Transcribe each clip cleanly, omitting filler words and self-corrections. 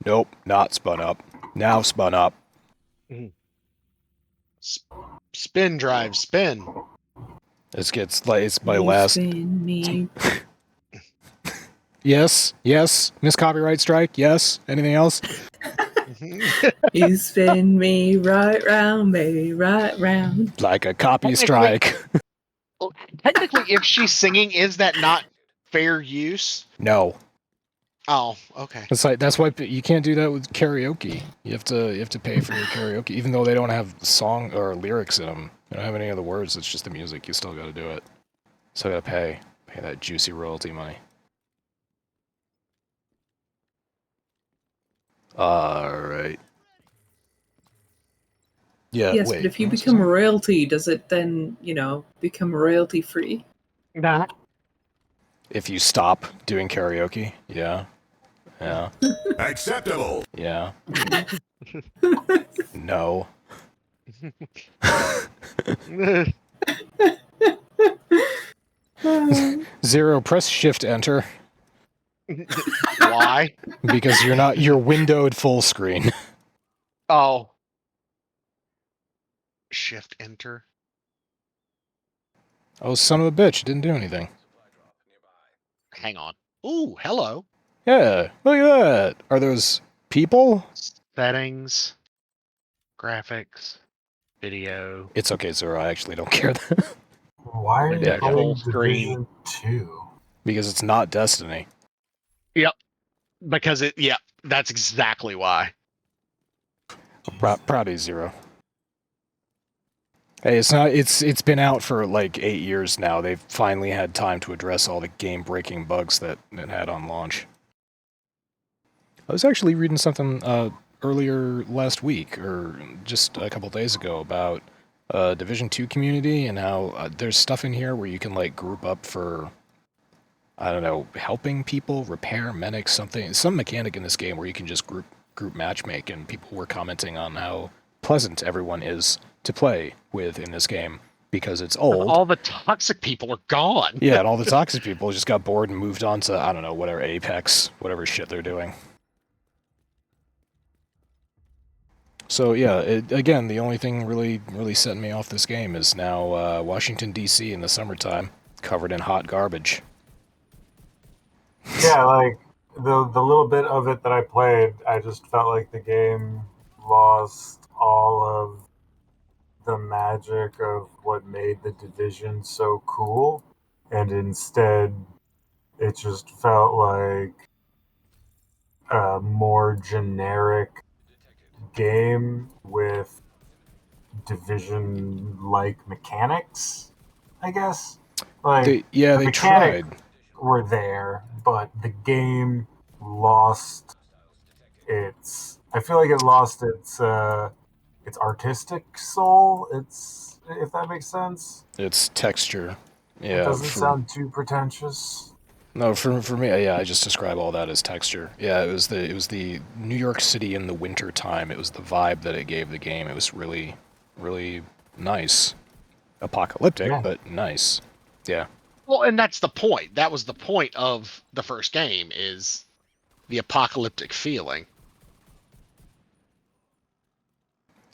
Nope, not spun up. Now spun up. Spin drive, spin. It's my last. Spin me. Yes, Miss Copyright Strike. Yes. Anything else? You spin me right round, baby, right round. Like a copy strike. Well, technically, if she's singing, is that not fair use? No. Oh, okay. That's why you can't do that with karaoke. You have to pay for your karaoke, even though they don't have song or lyrics in them. They don't have any other words. It's just the music. You still got to do it. Still got to pay that juicy royalty money. All right. Yeah. Yes, wait, but if you become royalty, does it then, become royalty free? Nah. If you stop doing karaoke, yeah. Acceptable. Yeah. No. Zero, press shift enter. Why? Because you're windowed full screen. Oh. Shift enter. Oh, son of a bitch, it didn't do anything. Hang on. Ooh, hello. Yeah, look at that. Are those people? Settings. Graphics. Video. It's okay, Zero, I actually don't care. Why are you Yeah, playing full screen. Division 2? Because it's not Destiny. Yep. Because that's exactly why. Proud of you, Zero. Hey, it's been out for like 8 years now. They've finally had time to address all the game-breaking bugs that it had on launch. I was actually reading something earlier last week, or just a couple days ago, about Division 2 community and how there's stuff in here where you can like group up for, I don't know, helping people, repair, medics, some mechanic in this game where you can just group matchmake, and people were commenting on how pleasant everyone is to play with in this game because it's old. All the toxic people are gone. Yeah, and all the toxic people just got bored and moved on to, I don't know, whatever, Apex, whatever shit they're doing. So yeah, again, the only thing really setting me off this game is now Washington, D.C. in the summertime, covered in hot garbage. Yeah, like, the little bit of it that I played, I just felt like the game lost all of the magic of what made the Division so cool, and instead it just felt like a more generic game with Division-like mechanics, I guess. Like, they tried. Were there, but the game lost its. I feel like it lost its artistic soul. If that makes sense. Its texture. Yeah. It doesn't sound too pretentious. No, for me, yeah, I just describe all that as texture. Yeah, it was the New York City in the winter time. It was the vibe that it gave the game. It was really nice, apocalyptic, but nice. Yeah. Well, and that's the point. That was the point of the first game, is the apocalyptic feeling.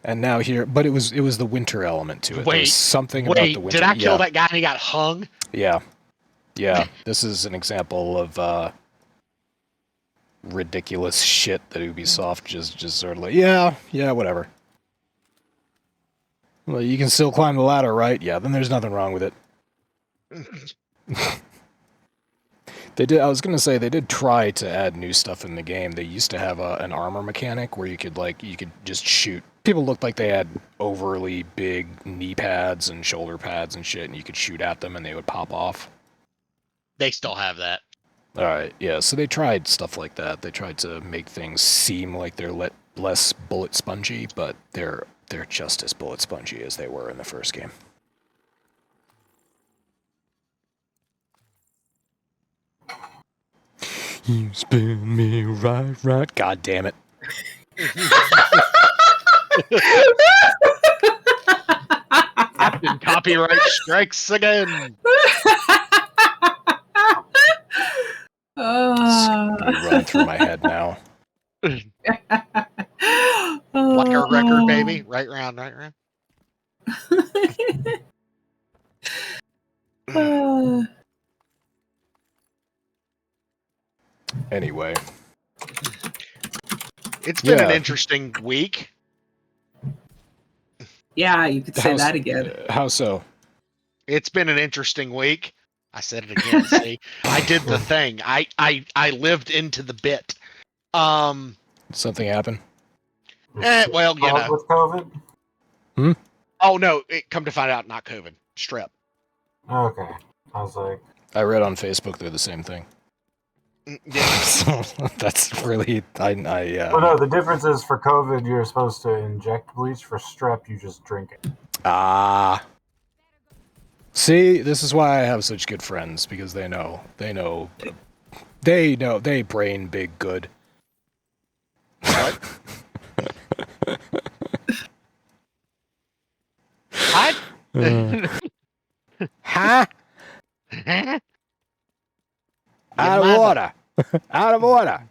And now here, but it was the winter element to it. There was something about the winter. Did I kill that guy and he got hung? Yeah. Yeah, this is an example of ridiculous shit that Ubisoft just sort of like, yeah, whatever. Well, you can still climb the ladder, right? Yeah, then there's nothing wrong with it. They did. I was gonna say they did try to add new stuff in the game. They used to have an armor mechanic where you could just shoot. People looked like they had overly big knee pads and shoulder pads and shit, and you could shoot at them and they would pop off. They still have that. All right, yeah. So they tried stuff like that. They tried to make things seem like they're less bullet spongy, but they're just as bullet spongy as they were in the first game. You spin me right. God damn it. Captain Copyright strikes again. Run through my head now. Like our record, baby. Right round, right round. Anyway, It's been an Yeah. interesting week. Yeah, you could say that again. How so? It's been an interesting week. I said it again. See, I did the thing. I lived into the bit. Something happened? Well, you know. With COVID? Oh no! Come to find out, not COVID. Strep. Okay. I was like, I read on Facebook they're the same thing. Yeah. So that's really well, no, the difference is for COVID, you're supposed to inject bleach. For strep, you just drink it. See, this is why I have such good friends, because they brain big good. What? What? Huh? Your Out of mother. order. Out of order.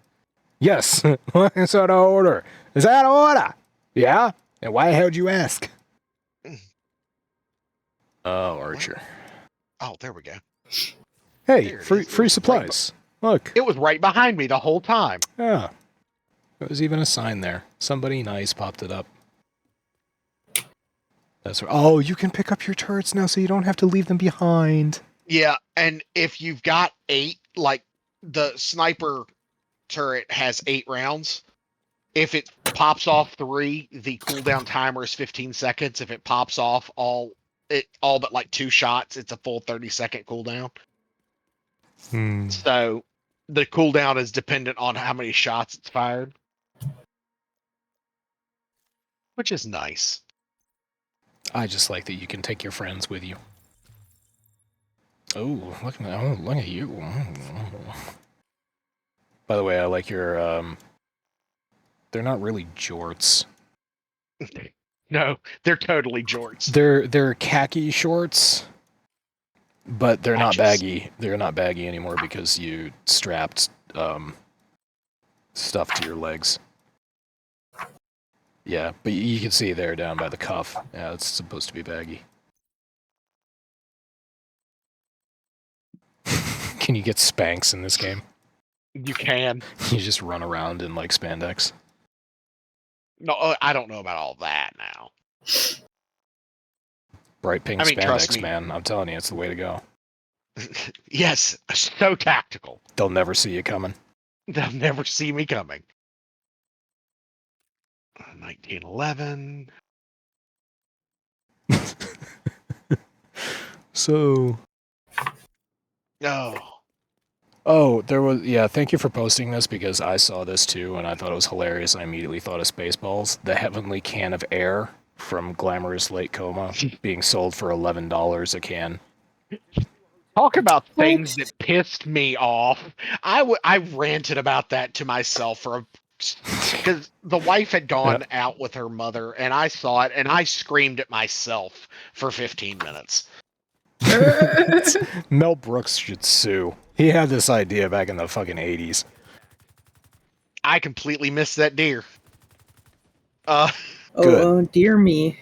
Yes. What's out of order? Is that out of order? Yeah? And why the hell did you ask? Oh, Archer. Oh, there we go. Hey, There it free is. It free was supplies. Look. It was right behind me the whole time. Yeah. There was even a sign there. Somebody nice popped it up. That's right. Oh, you can pick up your turrets now, so you don't have to leave them behind. Yeah, and if you've got 8, like the sniper turret has 8 rounds. If it pops off 3, the cooldown timer is 15 seconds. If it pops off all but like 2 shots, it's a full 30-second cooldown. So the cooldown is dependent on how many shots it's fired, which is nice. I just like that you can take your friends with you. Oh, look at that. Oh, look at you. By the way, I like your, they're not really jorts. No, they're totally jorts. They're khaki shorts, but they're not Patches. baggy. They're not baggy anymore because you strapped, stuff to your legs. Yeah, but you can see there down by the cuff. Yeah, it's supposed to be baggy. Can you get Spanx in this game? You can. You just run around in, like, spandex. No, I don't know about all that now. Bright pink I mean, trust spandex, me. man. I'm telling you, it's the way to go. Yes, so tactical. They'll never see you coming. They'll never see me coming. 1911. So... Oh. Oh, there was... Yeah, thank you for posting this, because I saw this too, and I thought it was hilarious. I immediately thought of Spaceballs. The Heavenly Can of Air from Glamorous Lake Coma being sold for $11 a can. Talk about things that pissed me off. I ranted about that to myself because the wife had gone out with her mother, and I saw it, and I screamed at myself for 15 minutes. Mel Brooks should sue. He had this idea back in the fucking 80s. I completely missed that deer. Good. Oh, dear me.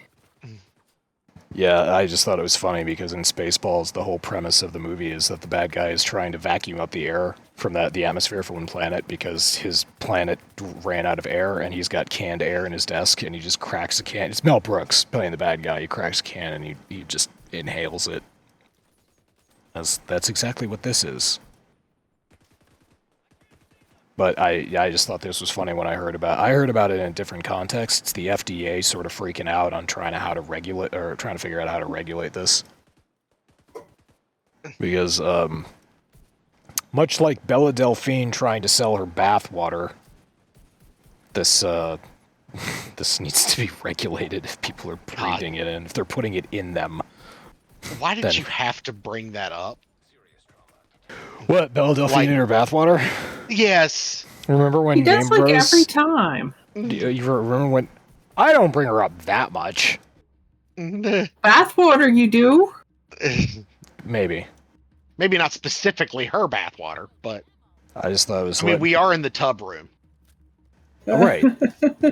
Yeah, I just thought it was funny because in Spaceballs, the whole premise of the movie is that the bad guy is trying to vacuum up the air from the atmosphere from one planet because his planet ran out of air, and he's got canned air in his desk, and he just cracks a can. It's Mel Brooks playing the bad guy. He cracks a can, and he just inhales it. That's exactly what this is. But I just thought this was funny when I heard about it in a different context. It's the FDA sort of freaking out on trying to figure out how to regulate this. Because much like Bella Delphine trying to sell her bath water, this this needs to be regulated if people are breathing it in, if they're putting it in them. Why did you have to bring that up? What, Bella Delphine in her bathwater? Yes. Remember when He does Game Bros... every time. You remember when... I don't bring her up that much. Bathwater, you do? Maybe. Maybe not specifically her bathwater, but... I just thought it was... I mean, we are in the tub room. Right.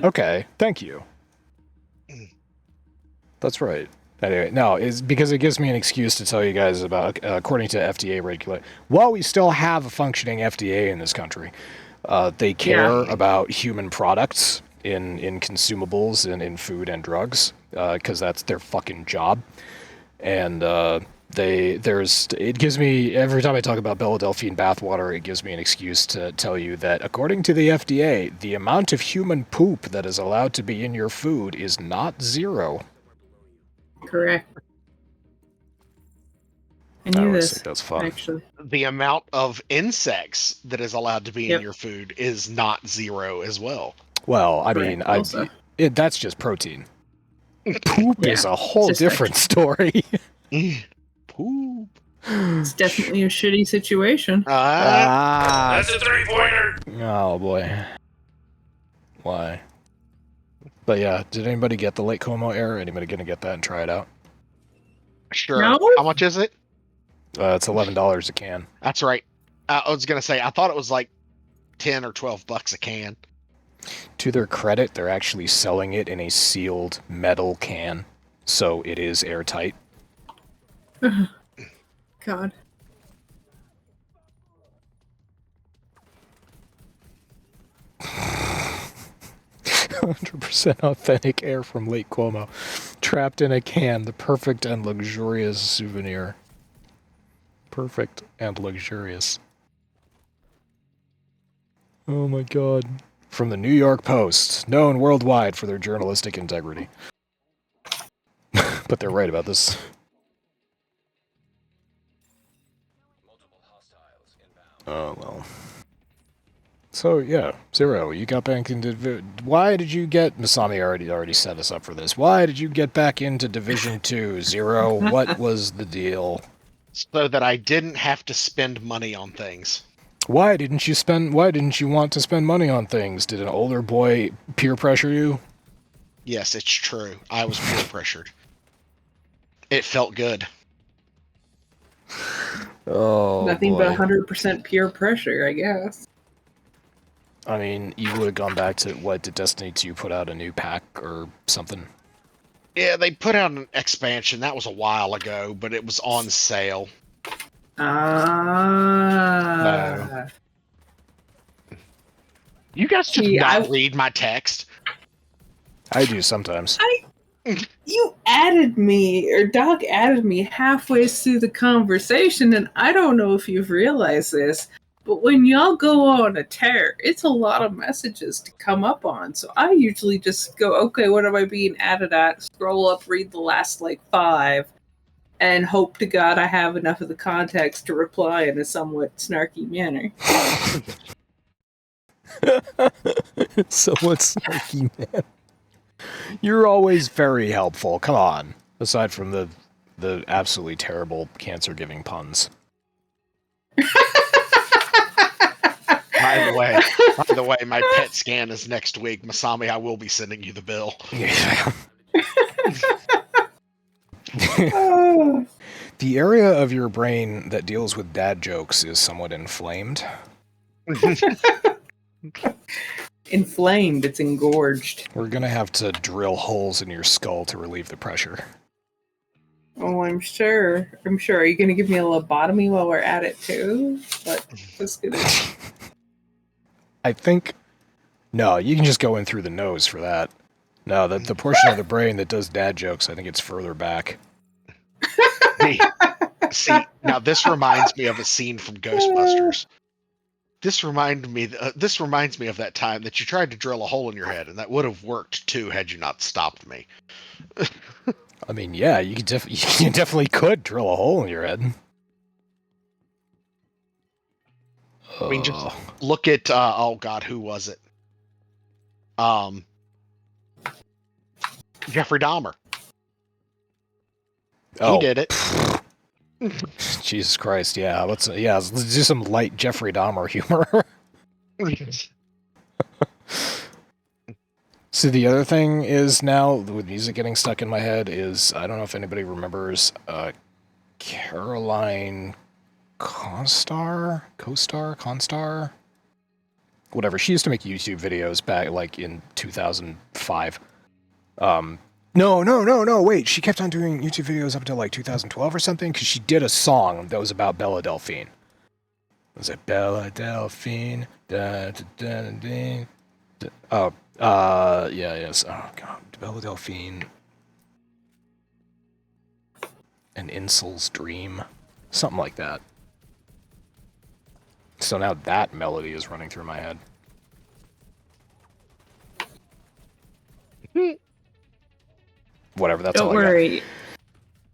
Okay, thank you. That's right. Anyway, no, it's because it gives me an excuse to tell you guys about, according to FDA regulate, while we still have a functioning FDA in this country, they care about human products in consumables and in food and drugs, because that's their fucking job. And it gives me, every time I talk about Beladelphine bathwater, it gives me an excuse to tell you that according to the FDA, the amount of human poop that is allowed to be in your food is not 0. Correct. I I knew always this, think that's fun. actually. The amount of insects that is allowed to be in your food is not 0 as well. Well, I Correct, mean, also. that's just protein. Poop is a whole just different story. Poop. It's definitely a shitty situation. That's a 3-pointer. Oh boy. Why? But yeah, did anybody get the Lake Como error? Anybody gonna get that and try it out? Sure. No? How much is it? It's $11 a can. That's right. I was gonna say I thought it was like 10 or 12 bucks a can. To their credit, they're actually selling it in a sealed metal can, so it is airtight. God. %, authentic air from Lake Como, trapped in a can, the perfect and luxurious souvenir. Perfect and luxurious. Oh my god. From the New York Post, known worldwide for their journalistic integrity. But they're right about this. Oh well. So yeah, Zero, you got back into. Why did you get Masami? Already set us up for this. Why did you get back into Division 2, Zero? What was the deal? So that I didn't have to spend money on things. Why didn't you want to spend money on things? Did an older boy peer pressure you? Yes, it's true. I was peer pressured. It felt good. Oh, Nothing boy. but 100% pure pressure, I guess. I mean, you would have gone back to, did Destiny 2 put out a new pack or something? Yeah, they put out an expansion. That was a while ago, but it was on sale. You guys just read my text. I do sometimes. You added me, or Doc added me halfway through the conversation, and I don't know if you've realized this, but when y'all go on a tear, it's a lot of messages to come up on. So I usually just go, okay, what am I being added at? Scroll up, read the last, 5, and hope to God I have enough of the context to reply in a somewhat snarky manner. Somewhat snarky, man. You're always very helpful. Come on. Aside from the absolutely terrible cancer-giving puns. By the way, my PET scan is next week. Masami, I will be sending you the bill. Yeah. The area of your brain that deals with dad jokes is somewhat inflamed. Inflamed, it's engorged. We're gonna have to drill holes in your skull to relieve the pressure. Oh, I'm sure. Are you going to give me a lobotomy while we're at it, too? But that's good. I think... No, you can just go in through the nose for that. No, the portion of the brain that does dad jokes, I think it's further back. See, now this reminds me of a scene from Ghostbusters. This reminds me of that time that you tried to drill a hole in your head, and that would have worked too had you not stopped me. I mean, yeah, you definitely could drill a hole in your head. I mean, just look at oh god, who was it? Jeffrey Dahmer. He did it. Jesus Christ, yeah. Let's do some light Jeffrey Dahmer humor. So the other thing is now, with music getting stuck in my head, is, I don't know if anybody remembers Caroline Constar? whatever. She used to make YouTube videos back like in 2005. No, wait. She kept on doing YouTube videos up until like 2012 or something because she did a song that was about Bella Delphine. It was like Bella Delphine. Da, da, da, da, da. Oh, yes. Oh, God. Bella Delphine. An Insul's Dream. Something like that. So now that melody is running through my head. Whatever, that's all Don't I got. worry.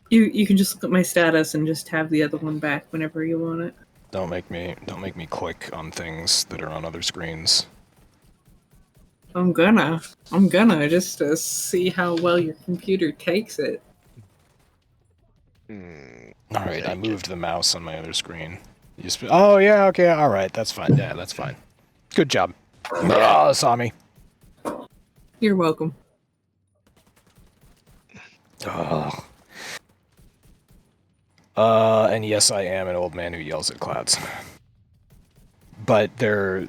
You can just look at my status and just have the other one back whenever you want it. Don't make me click on things that are on other screens. I'm gonna just to see how well your computer takes it. Alright, I moved the mouse on my other screen. Oh, yeah, okay, alright, that's fine. Yeah, that's fine. Good job. Masami. You're welcome. Oh. And yes, I am an old man who yells at clouds. But they're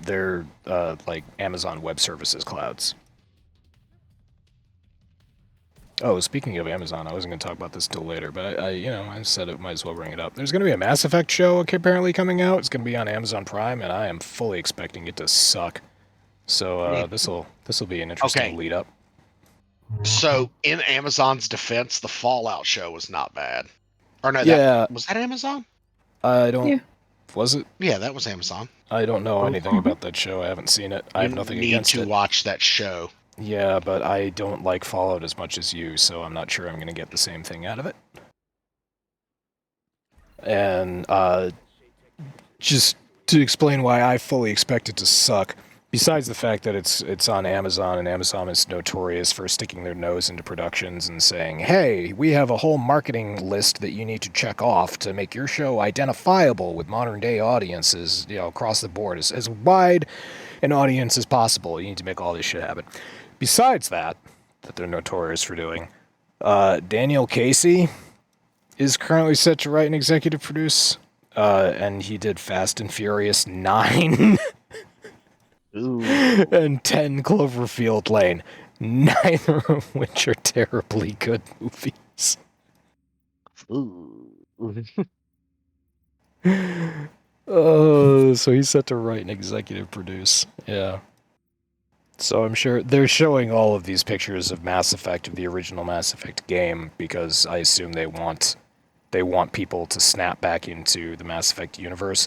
like Amazon Web Services clouds. Oh, speaking of Amazon, I wasn't going to talk about this till later, but I said it, might as well bring it up. There's going to be a Mass Effect show apparently coming out. It's going to be on Amazon Prime, and I am fully expecting it to suck. So this'll be an interesting lead up. So, in Amazon's defense, the Fallout show was not bad. Or no, was that Amazon? I don't. Yeah. Was it? Yeah, that was Amazon. I don't know anything about that show. I haven't seen it. I have nothing against it. You need to watch that show. Yeah, but I don't like Fallout as much as you, so I'm not sure I'm going to get the same thing out of it. And just to explain why I fully expect it to suck, besides the fact that it's on Amazon, and Amazon is notorious for sticking their nose into productions and saying, hey, we have a whole marketing list that you need to check off to make your show identifiable with modern-day audiences, across the board, as wide an audience as possible. You need to make all this shit happen. Besides that they're notorious for doing, Daniel Casey is currently set to write and executive produce, and he did Fast and Furious 9 and 10 Cloverfield Lane, neither of which are terribly good movies. So he's set to write and executive produce. Yeah. So I'm sure they're showing all of these pictures of Mass Effect, of the original Mass Effect game, because I assume they want people to snap back into the Mass Effect universe.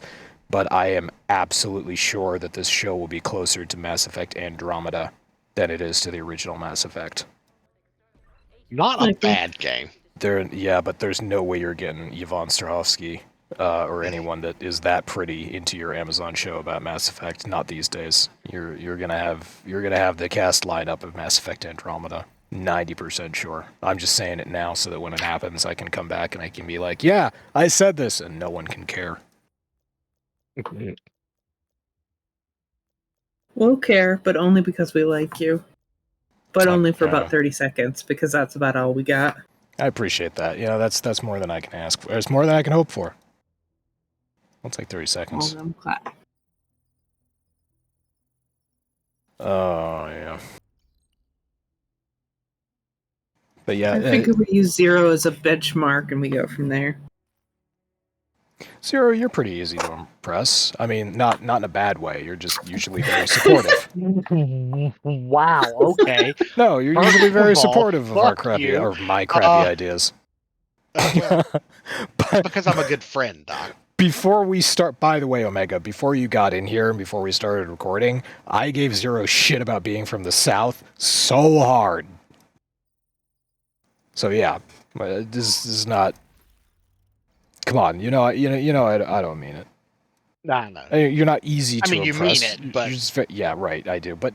But I am absolutely sure that this show will be closer to Mass Effect Andromeda than it is to the original Mass Effect. Not a bad game. But there's no way you're getting Yvonne Strahovski or anyone that is that pretty into your Amazon show about Mass Effect. Not these days. You're gonna have the cast lineup of Mass Effect Andromeda. 90% sure. I'm just saying it now so that when it happens, I can come back and I can be like, yeah, I said this, and no one can care. We'll care, but only because we like you. But only for about 30 seconds, because that's about all we got. I appreciate that. That's more than I can ask for. It's more than I can hope for. I'll take 30 seconds. I'm glad. Oh, yeah. But yeah, I think we use Zero as a benchmark and we go from there. Zero, you're pretty easy to impress. I mean, not in a bad way. You're just usually very supportive. Wow, okay. No, you're usually very supportive of our crappy or my crappy ideas. But because I'm a good friend, Doc. Before we start, by the way, Omega, before you got in here and before we started recording, I gave Zero shit about being from the South so hard. So yeah, this is not. Come on, I don't mean it. No. You're not easy to impress. You mean it, but yeah, right, I do. But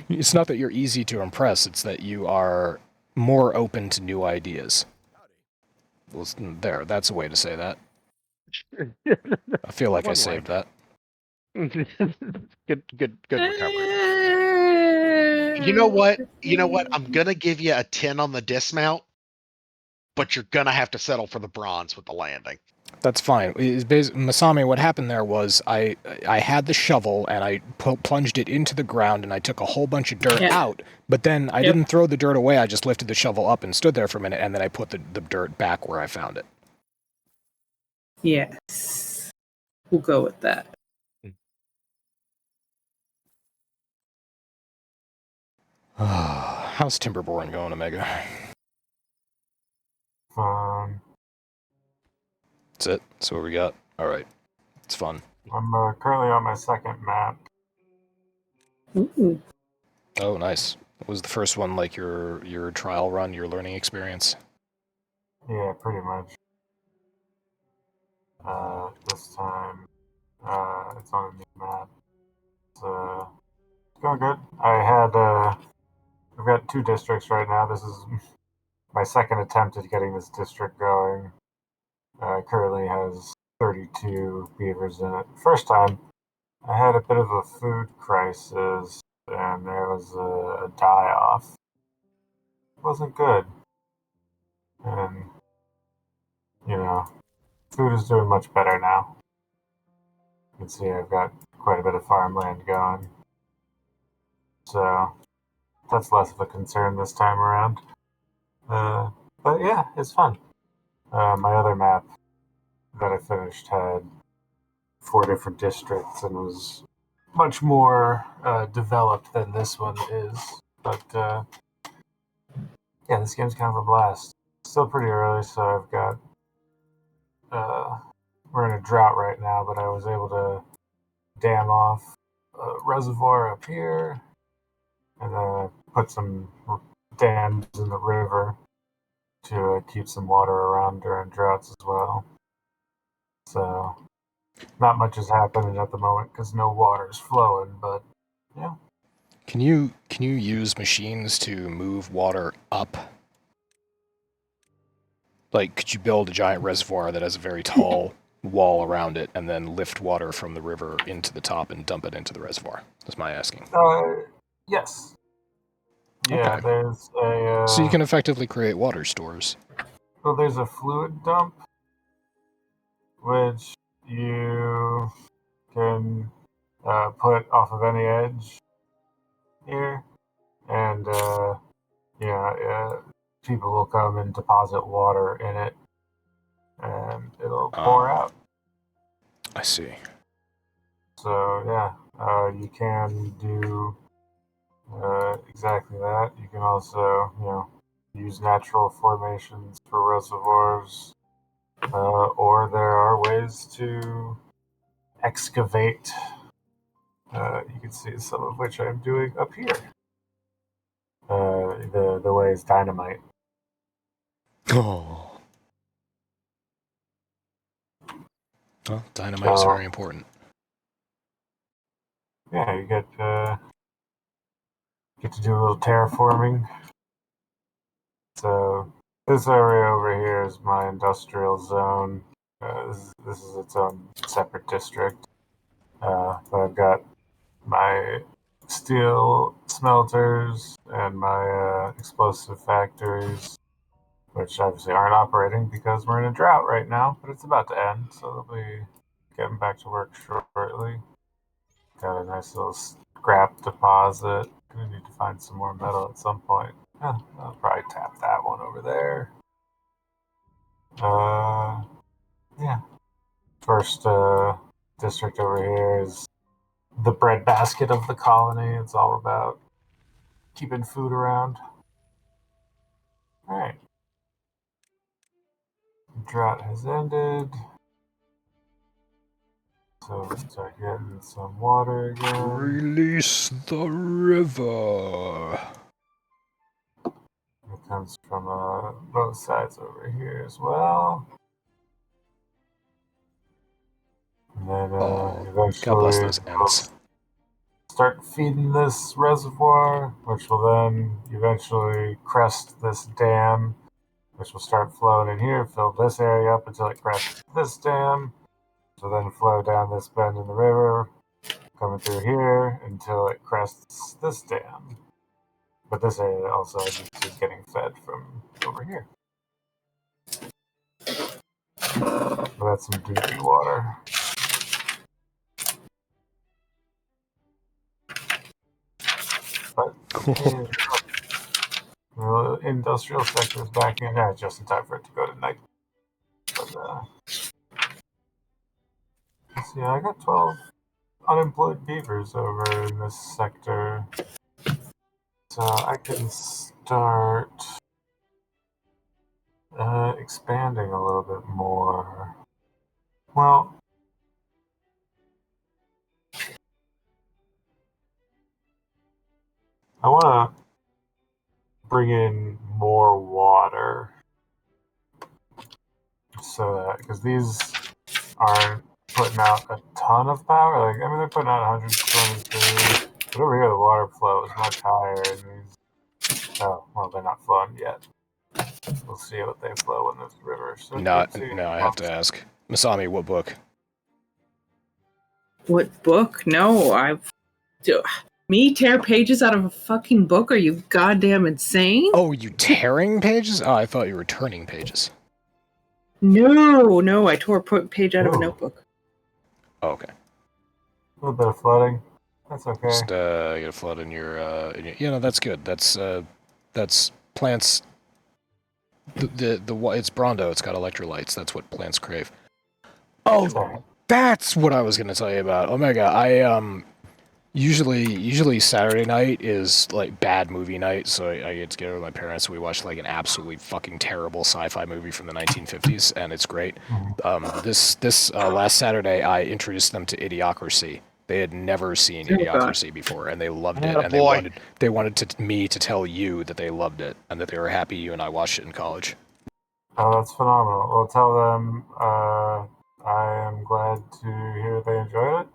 it's not that you're easy to impress. It's that you are more open to new ideas. Well, that's a way to say that. I feel like I saved that. Good recovery. You know what? I'm gonna give you a 10 on the dismount but you're gonna have to settle for the bronze with the landing. That's fine. Masami, what happened there was I had the shovel and I plunged it into the ground and I took a whole bunch of dirt out, but then I didn't throw the dirt away. I just lifted the shovel up and stood there for a minute, and then I put the dirt back where I found it. Yes. We'll go with that. How's Timberborn going, Omega? That's it? That's what we got? Alright. It's fun. I'm currently on my second map. Ooh. Oh, nice. Was the first one like your trial run, your learning experience? Yeah, pretty much. This time, it's on a new map. It's going good. I've got 2 districts right now. This is my second attempt at getting this district going. Currently has 32 beavers in it. First time, I had a bit of a food crisis, and there was a die-off. It wasn't good. And, food is doing much better now. You can see I've got quite a bit of farmland going. So, that's less of a concern this time around. But yeah, it's fun. My other map that I finished had 4 different districts and was much more developed than this one is. But yeah, this game's kind of a blast. Still pretty early, so I've got we're in a drought right now, but I was able to dam off a reservoir up here, and then put some dams in the river to keep some water around during droughts as well. So not much is happening at the moment because no water's flowing, but yeah. Can you use machines to move water up? Like, could you build a giant reservoir that has a very tall wall around it and then lift water from the river into the top and dump it into the reservoir? That's my asking. Yes. Yeah, okay. There's a... so you can effectively create water stores. Well, there's a fluid dump, which you can put off of any edge here, and people will come and deposit water in it, and it'll pour out. I see. So yeah, you can do exactly that. You can also, use natural formations for reservoirs, or there are ways to excavate. You can see some of which I'm doing up here. The way is dynamite. Oh. Well, dynamite is very important. Yeah, you get to do a little terraforming. So this area over here is my industrial zone. This is its own separate district. But I've got my steel smelters and my explosive factories, which obviously aren't operating because we're in a drought right now, but it's about to end, so they'll be getting back to work shortly. Got a nice little scrap deposit. Gonna need to find some more metal at some point. Yeah, I'll probably tap that one over there. Yeah. First district over here is the breadbasket of the colony. It's all about keeping food around. All right. The drought has ended. So let's start getting some water again. Release the river. It comes from both sides over here as well. And then eventually God bless those ants. Start feeding this reservoir, which will then eventually crest this dam, which will start flowing in here, fill this area up until it crests this dam, which will then flow down this bend in the river, coming through here until it crests this dam. But this area also is getting fed from over here. That's some doobie water. But the industrial sector is back in. Yeah, just in time for it to go to night. But yeah, I got 12 unemployed beavers over in this sector, so I can start expanding a little bit more. Well, I want to bring in more water, so that because these aren't putting out a ton of power. Like, I mean, they're putting out 123, but over here the water flow is much higher. And these, oh, well, they're not flowing yet. We'll see what they flow in this river. So No, I have to ask. Masami, what book? What book? No, me tear pages out of a fucking book? Are you goddamn insane? Oh, you tearing pages? Oh, I thought you were turning pages. No, I tore a page out of a notebook. Oh, okay. A little bit of flooding. That's okay. Just get a flood in your, you know, that's good. That's plants. It's Brondo. It's got electrolytes. That's what plants crave. Oh, that's what I was gonna tell you about Omega. I usually Saturday night is like bad movie night, so I get together with my parents. We watch like an absolutely fucking terrible sci-fi movie from the 1950s, and it's great. This last Saturday, I introduced them to Idiocracy. They had never seen Idiocracy before, and they loved it. And they wanted me to tell you that they loved it and that they were happy you and I watched it in college. Oh, that's phenomenal. Well, tell them I am glad to hear they enjoyed it,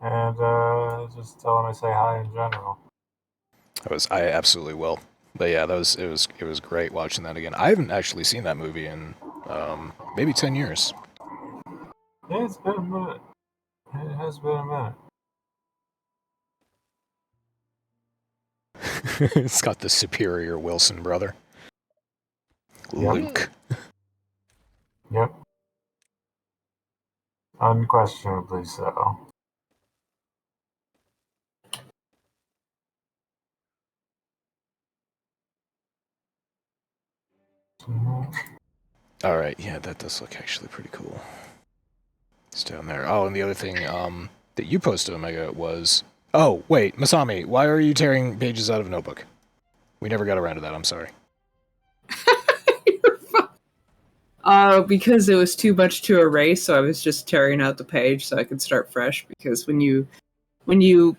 and just tell them I say hi in general. I absolutely will. But yeah, it was great watching that again. I haven't actually seen that movie in maybe 10 years. Yeah, it's been a minute. It has been a minute. It's got the superior Wilson brother. Yep. Luke. Yep. Unquestionably so. Alright, yeah, that does look actually pretty cool. It's down there. Oh, and the other thing that you posted, Omega, was... Oh, wait, Masami, why are you tearing pages out of a notebook? We never got around to that, I'm sorry. Because it was too much to erase, so I was just tearing out the page so I could start fresh. Because when you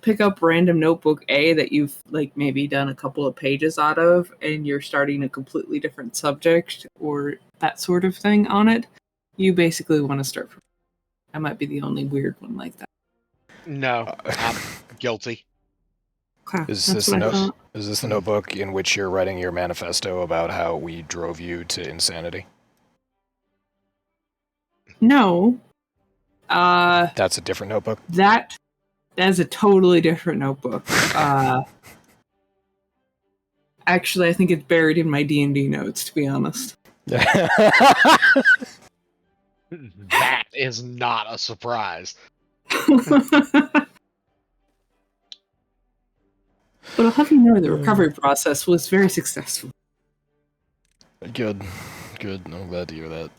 pick up random notebook A that you've like maybe done a couple of pages out of, and you're starting a completely different subject or that sort of thing on it, you basically want to start from. I might be the only weird one like that. No, I'm guilty. Okay, Is this the notebook in which you're writing your manifesto about how we drove you to insanity? No. That's a different notebook? That is a totally different notebook. Actually, I think it's buried in my D&D notes, to be honest. That is not a surprise. But I'll have you know the recovery process was very successful. Good. I'm glad to hear that.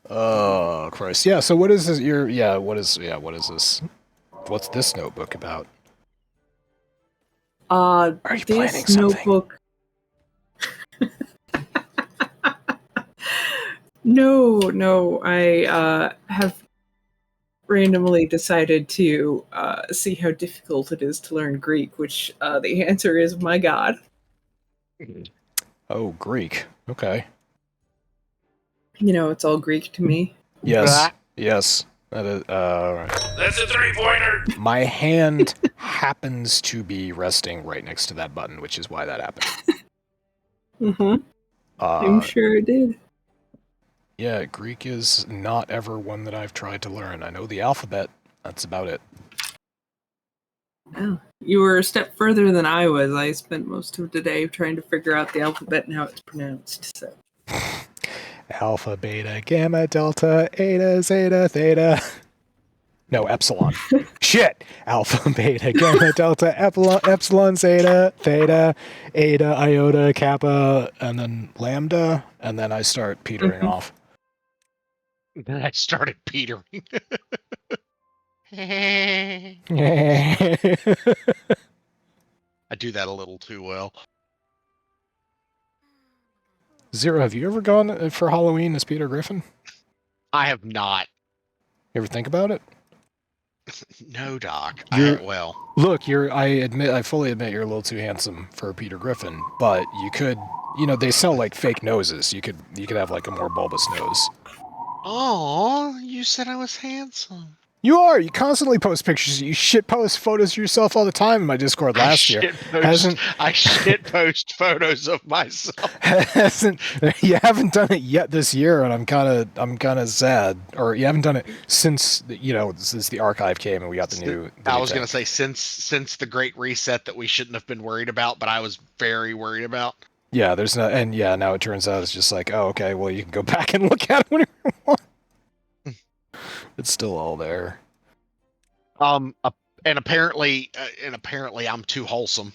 Oh Christ! Yeah. So what is this? What is this? What's this notebook about? Are you planning this something? Notebook. No. I have randomly decided to see how difficult it is to learn Greek, which the answer is my God. Oh, Greek. Okay. You know, it's all Greek to me. Yes. Yes. That is. Right. That's a 3-pointer. My hand happens to be resting right next to that button, which is why that happened. I'm sure it did. Yeah, Greek is not ever one that I've tried to learn. I know the alphabet. That's about it. Oh, you were a step further than I was. I spent most of the day trying to figure out the alphabet and how it's pronounced. So. Alpha, beta, gamma, delta, eta, zeta, theta. No, epsilon. Shit! Alpha, beta, gamma, delta, epsilon, zeta, theta, eta, iota, kappa, and then lambda, and then I start petering off. Then I started petering. I do that a little too well. Zero, have you ever gone for Halloween as Peter Griffin? I have not. You ever think about it? No, Doc. Look, I fully admit you're a little too handsome for Peter Griffin, but you could, they sell like fake noses. You could have like a more bulbous nose. Oh, you said I was handsome. You are. You constantly post pictures. You shit post photos of yourself all the time in my Discord last year. I shit post photos of myself. You haven't done it yet this year, and I'm kind of sad. Or you haven't done it since the archive came and we got the new. I was gonna say since the Great Reset that we shouldn't have been worried about, but I was very worried about. Yeah, there's no, and yeah, now it turns out it's just like, oh, okay, well, you can go back and look at it whenever you want. It's still all there. And apparently I'm too wholesome.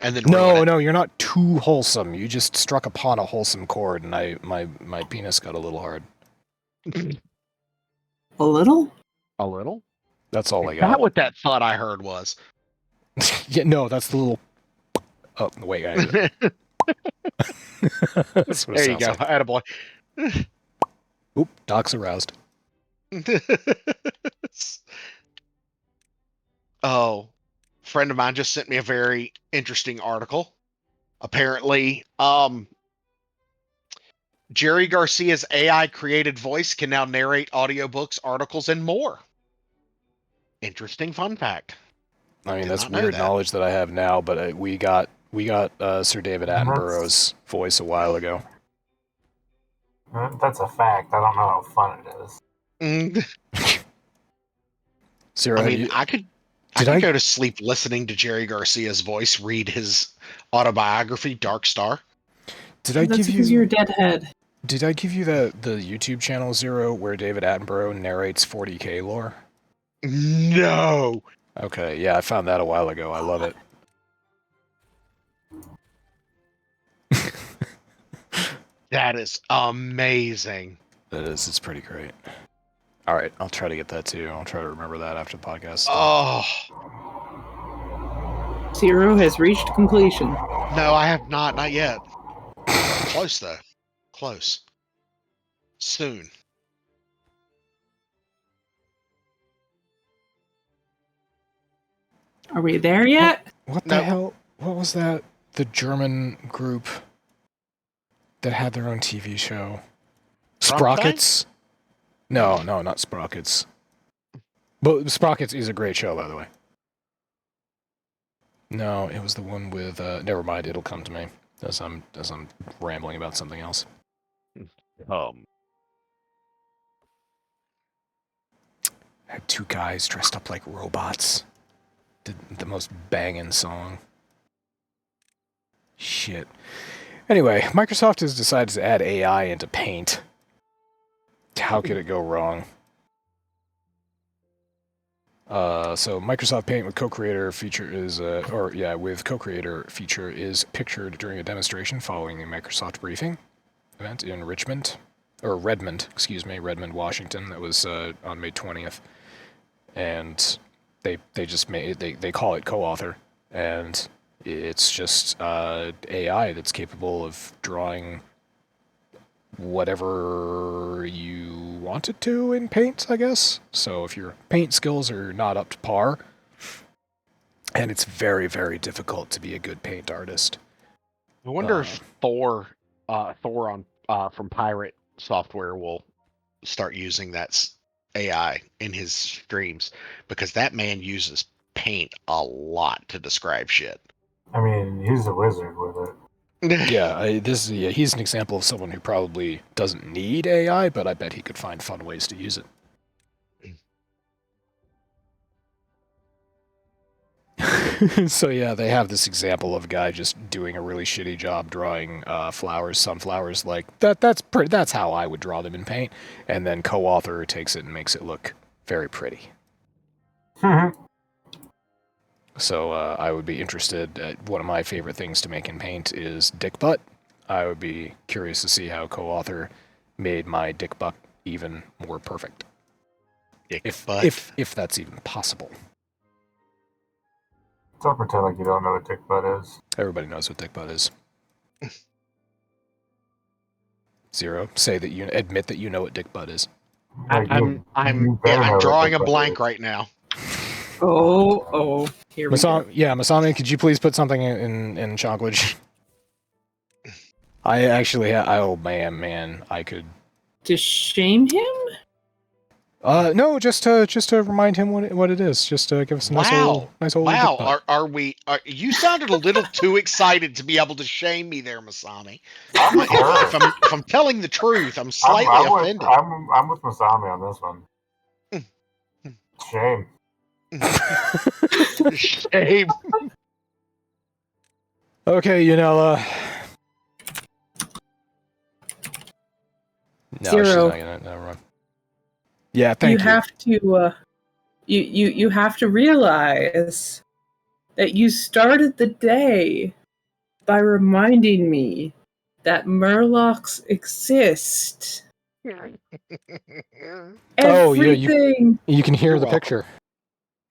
And then no, you're not too wholesome. You just struck upon a wholesome chord, and my penis got a little hard. A little? A little? That's all I got. Is that what that thought I heard was? Yeah, no, that's the little. Oh wait, that's what there you go, like. attaboy. Oop, Doc's aroused. Oh, friend of mine just sent me a very interesting article. Apparently, Jerry Garcia's AI-created voice can now narrate audiobooks, articles, and more. Interesting fun fact. I mean, that's weird knowledge that I have now, but we got Sir David Attenborough's voice a while ago. That's a fact. I don't know how fun it is. Zero, I could go to sleep listening to Jerry Garcia's voice read his autobiography, Dark Star. That's because you're a deadhead. Did I give you the YouTube channel Zero where David Attenborough narrates 40K lore? No. Okay, yeah, I found that a while ago. I love it. That is amazing. That is. It's pretty great. All right, I'll try to get that too. I'll try to remember that after the podcast. Oh. Zero has reached completion. No, I have not. Not yet. Close, though. Close. Soon. Are we there yet? What the hell? What was that? The German group that had their own TV show? Sprockets? No, not Sprockets. But Sprockets is a great show, by the way. No, it was the one with. Never mind. It'll come to me as I'm rambling about something else. Had two guys dressed up like robots. Did the most banging song. Shit. Anyway, Microsoft has decided to add AI into Paint. How could it go wrong? So Microsoft Paint with Co-Creator feature is, with Co-Creator feature is pictured during a demonstration following the Microsoft briefing event in Redmond, Washington. That was on May 20th, and they call it co-author, and it's just AI that's capable of drawing whatever you want it to in Paint, I guess. So if your Paint skills are not up to par, and it's very, very difficult to be a good Paint artist. I wonder if Thor from Pirate Software will start using that AI in his streams, because that man uses Paint a lot to describe shit. I mean, he's a wizard with it. He's an example of someone who probably doesn't need AI, but I bet he could find fun ways to use it. So yeah, they have this example of a guy just doing a really shitty job drawing flowers, sunflowers. Like that's how I would draw them in paint. And then co-author takes it and makes it look very pretty. So I would be interested. One of my favorite things to make in paint is dick butt. I would be curious to see how co-author made my dick butt even more perfect. If that's even possible. Don't pretend like you don't know what dick butt is. Everybody knows what dick butt is. Zero, admit that you know what dick butt is. I'm drawing a blank right now. Here we go. Yeah, Masami, could you please put something in Chonkwij? I actually, oh man, I could. To shame him? No, just to remind him what it is. Just to give us a nice old Wow, you sounded a little too excited to be able to shame me there, Masami. If I'm telling the truth, I'm slightly offended. I'm with Masami on this one. Shame. Shame. Okay, Unella. No, Zero. she's not gonna. Never mind. Yeah, thank you. You have to realize that you started the day by reminding me that Murlocs exist. Oh, yeah, Everything. You can hear You're the welcome. picture.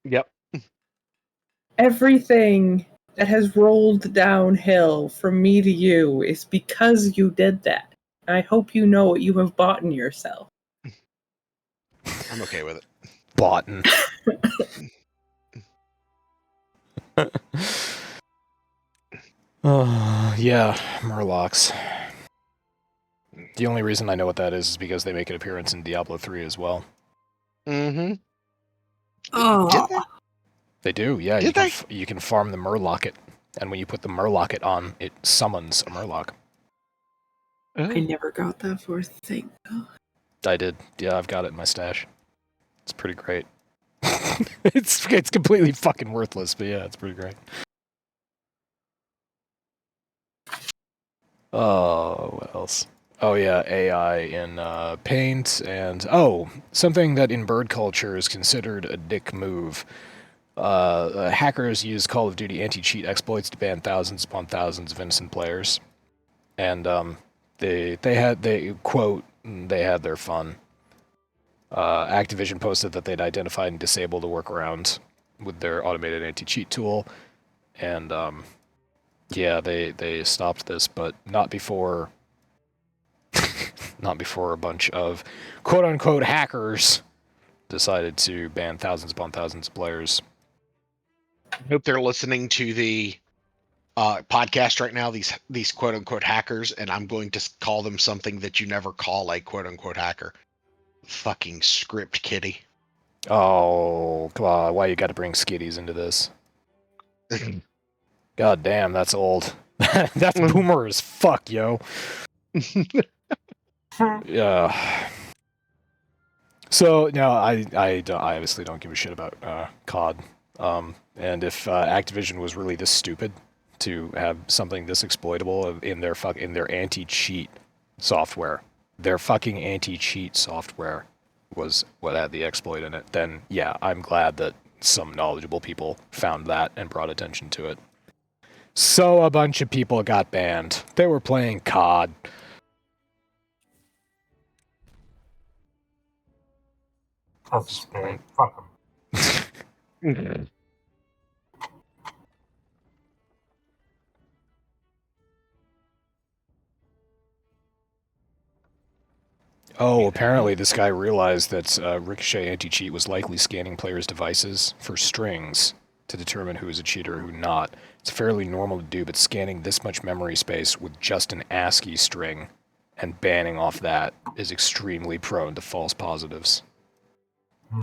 Yep. Everything that has rolled downhill from me to you is because you did that. I hope you know what you have bought in yourself. I'm okay with it. Botten. Yeah, Murlocs. The only reason I know what that is because they make an appearance in Diablo 3 as well. Mm-hmm. Oh. Did they? They do, yeah. Did you can farm the Murlocket, and when you put the Murlocket on, it summons a Murloc. I never got that fourth thing. I did. Yeah, I've got it in my stash. It's pretty great. It's completely fucking worthless, but yeah, it's pretty great. Oh, what else? Oh yeah, AI in Paint, and something that in bird culture is considered a dick move. Hackers use Call of Duty anti-cheat exploits to ban thousands upon thousands of innocent players, and they had their fun. Activision posted that they'd identified and disabled a workaround with their automated anti-cheat tool, and yeah, they stopped this, but not before a bunch of quote-unquote hackers decided to ban thousands upon thousands of players. I hope they're listening to the podcast right now, these quote-unquote hackers, and I'm going to call them something that you never call a quote-unquote hacker. Fucking script kitty. Oh, come on, why you gotta bring skitties into this? God damn, that's old. That's boomer as fuck, yo. Yeah. So, no, I obviously don't give a shit about COD. And if Activision was really this stupid to have something this exploitable in their anti-cheat software, their fucking anti-cheat software was what had the exploit in it, then yeah, I'm glad that some knowledgeable people found that and brought attention to it. So a bunch of people got banned. They were playing COD. That's just great. Fuck them. Oh, apparently this guy realized that Ricochet anti-cheat was likely scanning players' devices for strings to determine who is a cheater or who not. It's fairly normal to do, but scanning this much memory space with just an ASCII string and banning off that is extremely prone to false positives.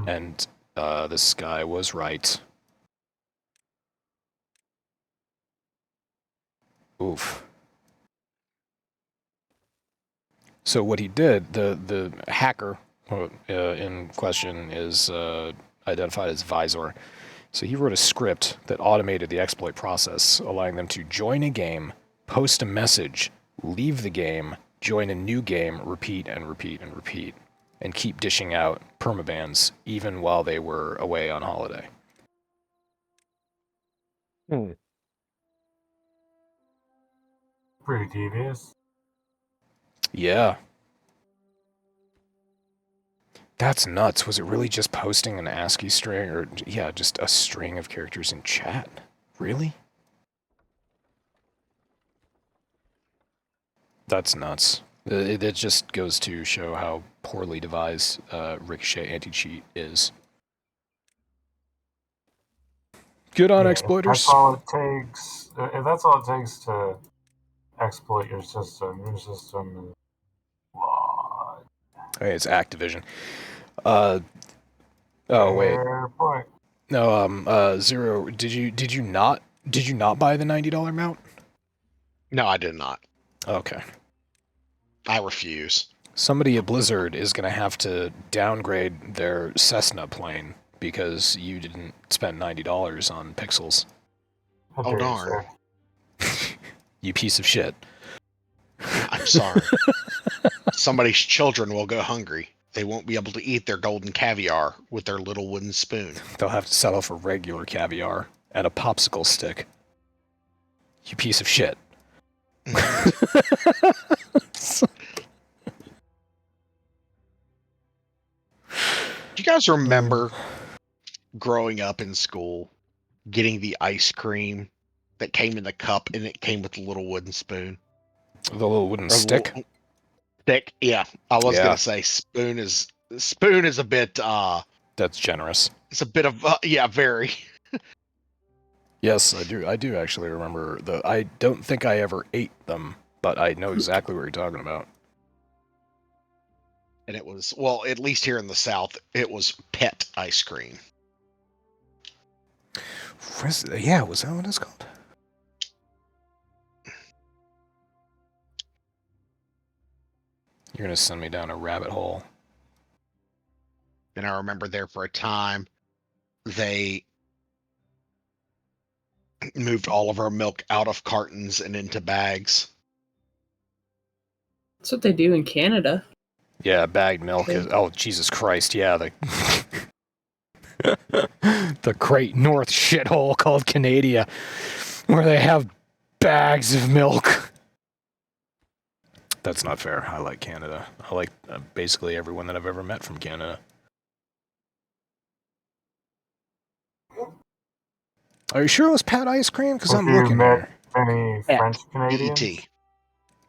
And this guy was right. Oof. So what he did, the hacker in question is identified as Visor. So he wrote a script that automated the exploit process, allowing them to join a game, post a message, leave the game, join a new game, repeat and repeat and repeat, and keep dishing out permabans even while they were away on holiday. Pretty devious. Yeah. That's nuts. Was it really just posting an ASCII string, or yeah, just a string of characters in chat? Really? That's nuts. It just goes to show how poorly devised Ricochet anti-cheat is. Good on exploiters. That's all it takes. If that's all it takes to exploit your system is flawed. Hey, it's Activision. Oh wait. Fair point. No, Zero. Did you not buy the $90 mount? No, I did not. Okay. I refuse. Somebody at Blizzard is going to have to downgrade their Cessna plane because you didn't spend $90 on pixels. How Oh, dare you, darn. sir. You piece of shit. I'm sorry. Somebody's children will go hungry. They won't be able to eat their golden caviar with their little wooden spoon. They'll have to settle for regular caviar and a popsicle stick. You piece of shit. Do you guys remember growing up in school, getting the ice cream that came in the cup and it came with a little wooden spoon? The little wooden Or stick? little- Stick, yeah. I was Yeah. gonna say spoon is a bit That's generous. it's a bit of yeah, very. Yes, I do actually remember I don't think I ever ate them, but I know exactly what you're talking about. And it was, well, at least here in the South, it was pet ice cream. Yeah, was that what it's called? You're gonna send me down a rabbit hole. And I remember there for a time, they moved all of our milk out of cartons and into bags. That's what they do in Canada. Yeah, bagged milk is. Oh, Jesus Christ! Yeah, the the Great North shithole called Canada, where they have bags of milk. That's not fair. I like Canada. I like basically everyone that I've ever met from Canada. Are you sure it was Pat ice cream? Because I'm Have you looking met here. any French Canadians? PET.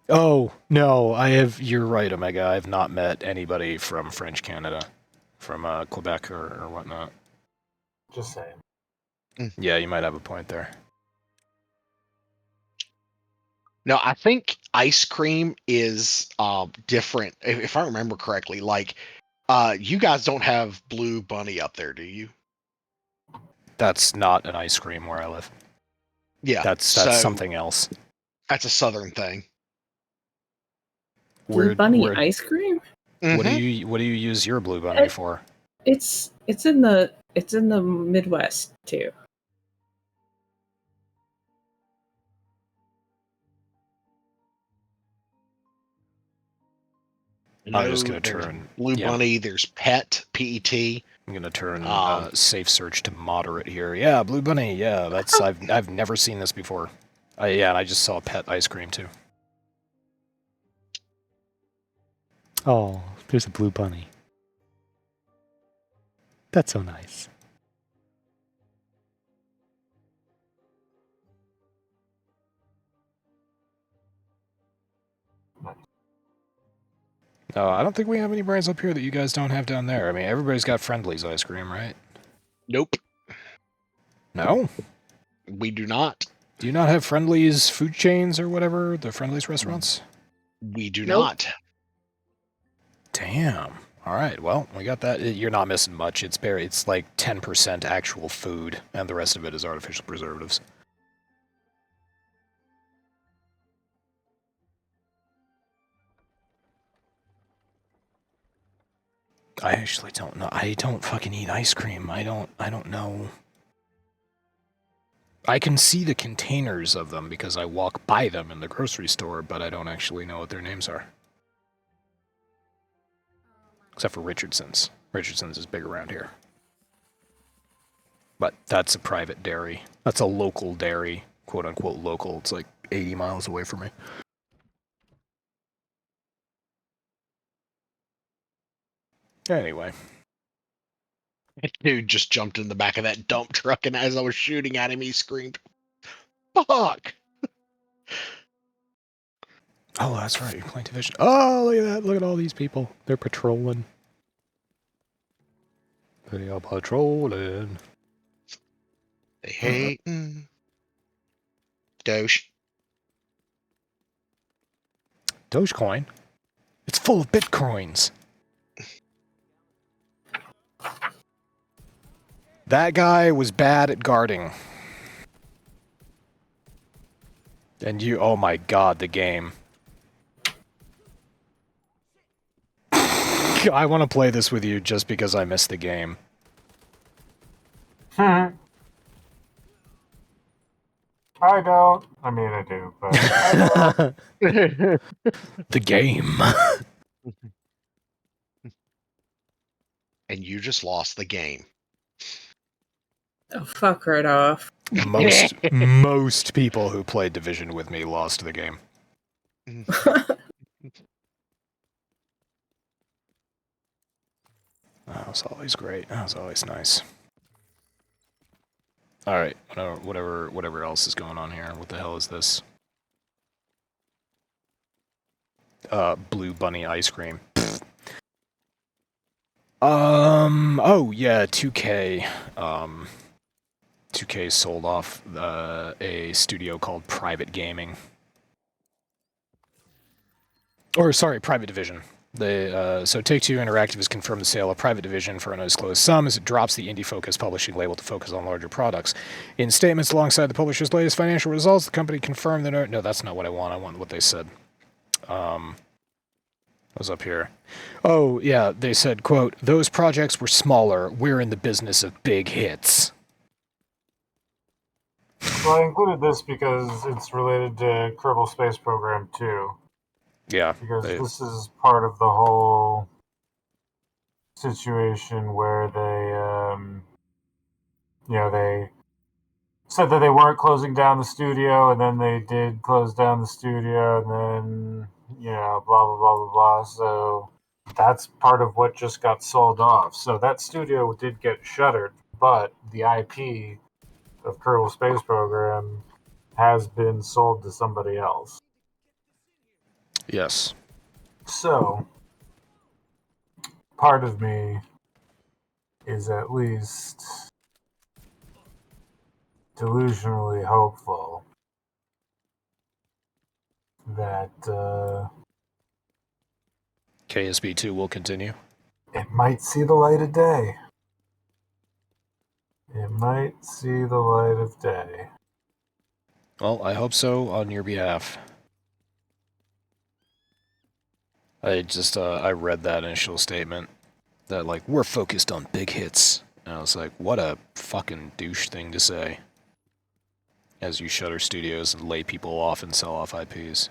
Oh no, I have. You're right, Omega. I've not met anybody from French Canada, from Quebec or whatnot. Just saying. Yeah, you might have a point there. No, I think ice cream is different. If I remember correctly, like you guys don't have Blue Bunny up there, do you? That's not an ice cream where I live. Yeah, That's something else. That's a Southern thing. Blue Bunny ice cream? What do you use your Blue Bunny for? It's in the Midwest too. I'm just gonna there's turn Blue Bunny. There's Pet PET. I'm gonna turn safe search to moderate here. Yeah, Blue Bunny. Yeah, that's I've never seen this before. Yeah, and I just saw Pet ice cream too. Oh, there's a Blue Bunny. That's so nice. No, I don't think we have any brands up here that you guys don't have down there. I mean, everybody's got Friendly's ice cream, right? Nope. No? We do not. Do you not have Friendly's food chains or whatever? The Friendly's restaurants? We do Nope. not. Damn. All right. Well, we got that. You're not missing much. It's like 10% actual food, and the rest of it is artificial preservatives. I actually don't know. I don't fucking eat ice cream. I don't know. I can see the containers of them because I walk by them in the grocery store, but I don't actually know what their names are. Except for Richardson's. Richardson's is big around here. But that's a private dairy. That's a local dairy, quote-unquote local. It's like 80 miles away from me. Anyway. That dude just jumped in the back of that dump truck, and as I was shooting at him, he screamed, "Fuck!" Oh, that's right. You're playing Division. Oh, look at that. Look at all these people. They're patrolling. They are patrolling. They hate Doge. Dogecoin? It's full of bitcoins. That guy was bad at guarding. And you, oh my god, the game. I want to play this with you just because I missed the game. I don't. I mean, I do, but I don't. The game. And you just lost the game. Oh, fuck right off. Most people who played Division with me lost the game. That was always great. That was always nice. Alright, whatever else is going on here. What the hell is this? Blue Bunny ice cream. Oh yeah, 2K. 2K sold off a studio called Private Gaming. Or, sorry, Private Division. So Take-Two Interactive has confirmed the sale of Private Division for an undisclosed sum as it drops the indie-focused publishing label to focus on larger products. In statements alongside the publisher's latest financial results, the company confirmed that... No, that's not what I want. I want what they said. What's up here? Oh, yeah, they said, quote, "Those projects were smaller. We're in the business of big hits." Well, I included this because it's related to Kerbal Space Program 2. Yeah. Because this is part of the whole situation where they said that they weren't closing down the studio, and then they did close down the studio, and then, blah, blah, blah, blah, blah. So that's part of what just got sold off. So that studio did get shuttered, but the IP of Kerbal Space Program has been sold to somebody else. Yes. So, part of me is at least delusionally hopeful that KSB2 will continue. it might see the light of day. It might see the light of day. Well, I hope so on your behalf. I read that initial statement that, like, we're focused on big hits. And I was like, what a fucking douche thing to say. As you shutter studios and lay people off and sell off IPs.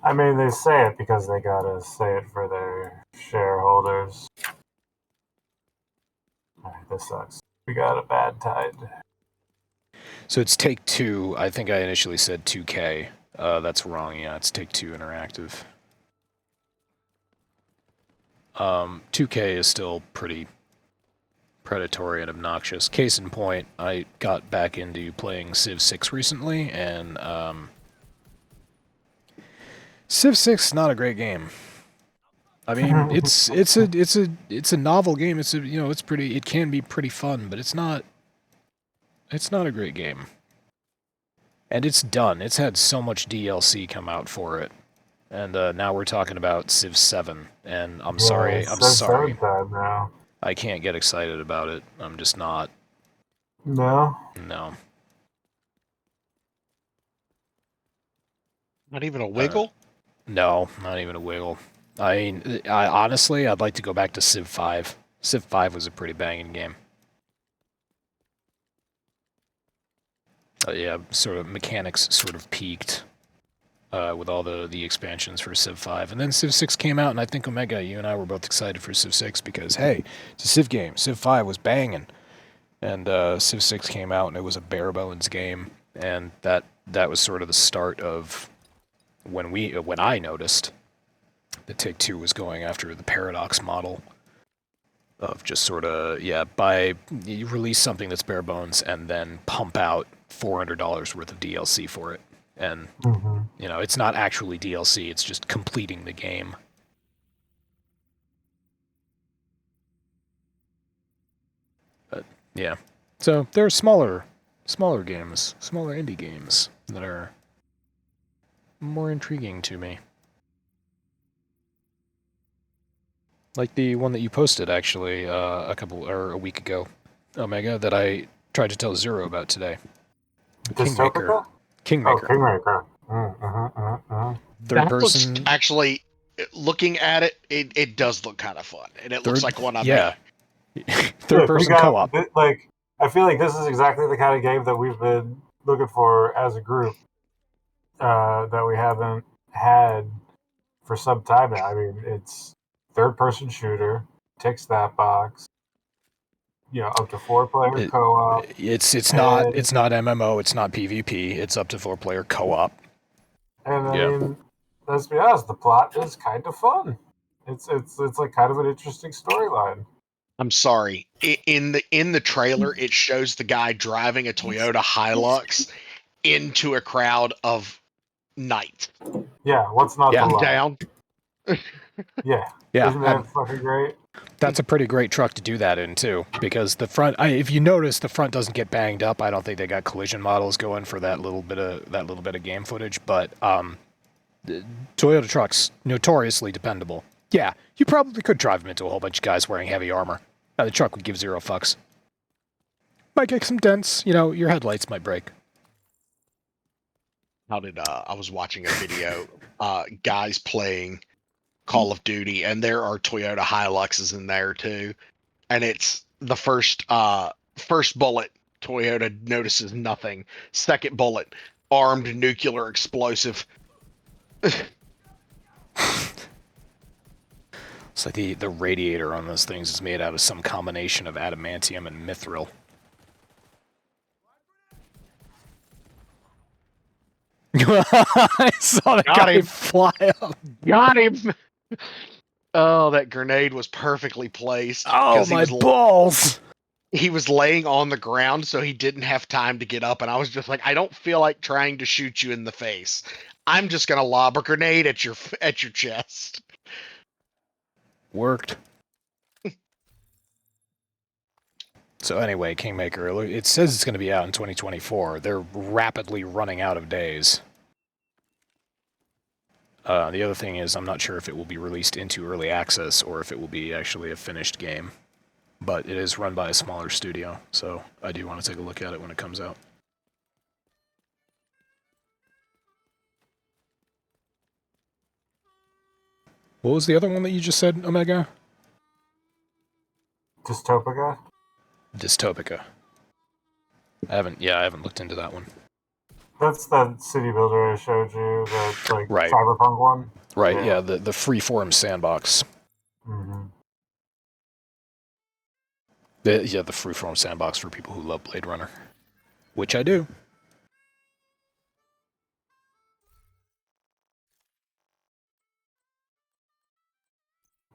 I mean, they say it because they gotta say it for their shareholders. Alright, this sucks. We got a bad tide. So it's Take-Two. I think I initially said 2K. That's wrong, yeah. It's Take-Two Interactive. 2K is still pretty predatory and obnoxious. Case in point, I got back into playing Civ 6 recently, and Civ 6 is not a great game. I mean, it's a novel game. It can be pretty fun, but it's not a great game. And it's done. It's had so much DLC come out for it. And now we're talking about Civ 7, and I'm sorry. Now. I can't get excited about it. I'm just not. No? No. Not even a wiggle? No, not even a wiggle. I mean, honestly, I'd like to go back to Civ 5. Civ 5 was a pretty banging game. Yeah, sort of mechanics sort of peaked with all the expansions for Civ 5. And then Civ 6 came out, and I think, Omega, you and I were both excited for Civ 6 because, hey, it's a Civ game. Civ 5 was banging. And Civ 6 came out, and it was a bare-bones game. And that was sort of the start of when I noticed that Take-Two was going after the Paradox model of just sort of, you release something that's bare bones and then pump out $400 worth of DLC for it. And, it's not actually DLC, it's just completing the game. But, yeah. So, there are smaller games, smaller indie games that are more intriguing to me. Like the one that you posted, actually, a week ago, Omega, that I tried to tell Zero about today. Dystopica? Kingmaker. Oh, Kingmaker. Third person. Looks, actually, looking at it, it does look kind of fun, and it looks like one I made. Third person co-op. Like, I feel like this is exactly the kind of game that we've been looking for as a group that we haven't had for some time now. I mean, it's third person shooter, ticks that box. Up to 4-player co-op. It's not MMO. It's not PvP. It's up to 4-player co-op. And I mean, let's be honest, the plot is kind of fun. It's like kind of an interesting storyline. I'm sorry. In the trailer, it shows the guy driving a Toyota Hilux into a crowd of knights. Yeah, what's not to love? Down. Yeah. Yeah. Isn't that fucking great? That's a pretty great truck to do that in, too, because the front, if you notice, the front doesn't get banged up. I don't think they got collision models going for that little bit of game footage, but Toyota trucks, notoriously dependable. Yeah, you probably could drive them into a whole bunch of guys wearing heavy armor. The truck would give zero fucks. Might get some dents, your headlights might break. I was watching a video, guys playing Call of Duty, and there are Toyota Hiluxes in there too, and it's the first bullet, Toyota notices nothing. Second bullet, armed nuclear explosive. It's like the radiator on those things is made out of some combination of adamantium and mithril. I saw the guy fly up. Got him. Oh, that grenade was perfectly placed. Oh, my balls. He was laying on the ground, so he didn't have time to get up, and I was just like, I don't feel like trying to shoot you in the face. I'm just gonna lob a grenade at your chest. Worked. So anyway, Kingmaker, it says it's going to be out in 2024. They're rapidly running out of days. The other thing is, I'm not sure if it will be released into early access or if it will be actually a finished game. But it is run by a smaller studio, so I do want to take a look at it when it comes out. What was the other one that you just said, Omega? Dystopica? Dystopica. I haven't looked into that one. That's the city builder I showed you, the right. cyberpunk one. Right, yeah, the freeform sandbox. Mm-hmm. The freeform sandbox for people who love Blade Runner. Which I do.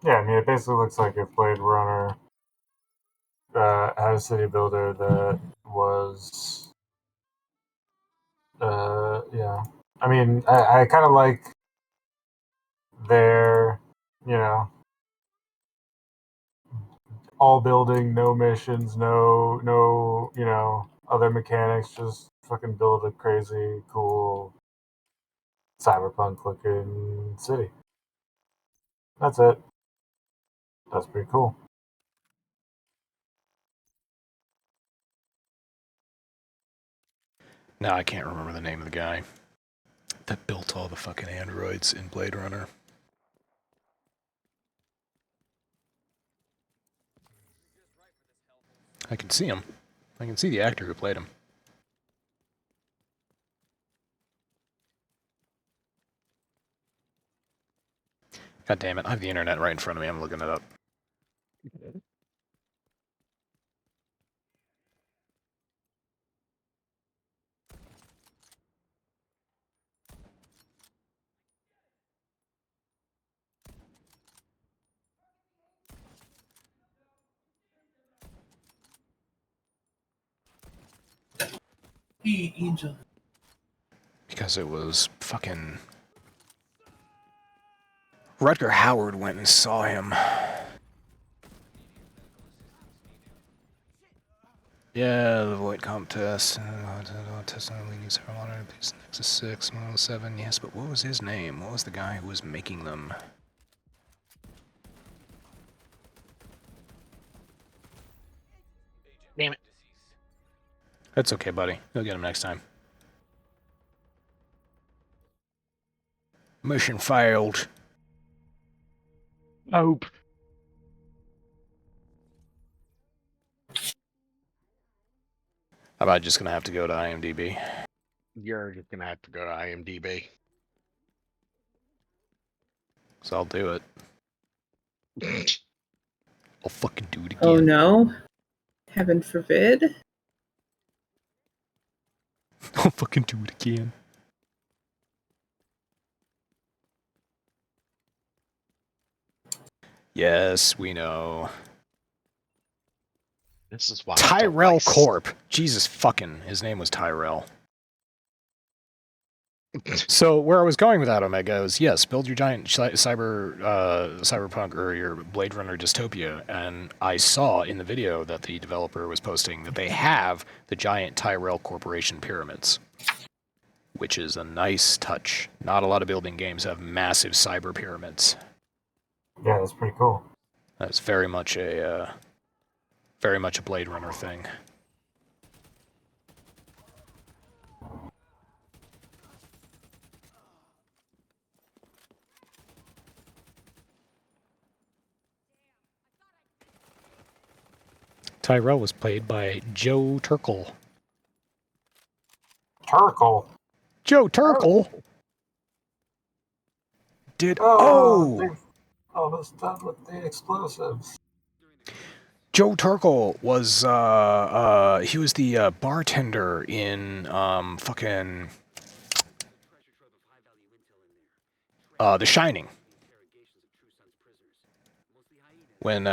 Yeah, I mean, it basically looks like if Blade Runner had a city builder that was, yeah. I mean, I kind of like their, all building, no missions, no, other mechanics, just fucking build a crazy, cool, cyberpunk-looking city. That's it. That's pretty cool. Now I can't remember the name of the guy that built all the fucking androids in Blade Runner. I can see him. I can see the actor who played him. God damn it, I have the internet right in front of me, I'm looking it up. Hey, Angel. Because it was fucking... Rutger Hauer went and saw him. Yeah, the void comp test. Test on leading ceremony. Nexus 6, 107. Yes, but what was his name? What was the guy who was making them? Damn it. That's okay, buddy. You'll get him next time. Mission failed. Nope. I'm about just gonna have to go to IMDb. You're just gonna have to go to IMDb. So I'll do it. I'll fucking do it again. Oh no. Heaven forbid. I'll fucking do it again. Yes, we know. This is why Tyrell Corp. Jesus fucking, his name was Tyrell. So where I was going with that, Omega, is yes, build your giant cyberpunk or your Blade Runner dystopia, and I saw in the video that the developer was posting that they have the giant Tyrell Corporation pyramids, which is a nice touch. Not a lot of building games have massive cyber pyramids. Yeah, that's pretty cool. That's very much a Blade Runner thing. Tyrell was played by Joe Turkel. Turkle. Joe Turkel? Did... They've all this done with the explosives. Joe Turkel was, he was the bartender in, fucking... The Shining. When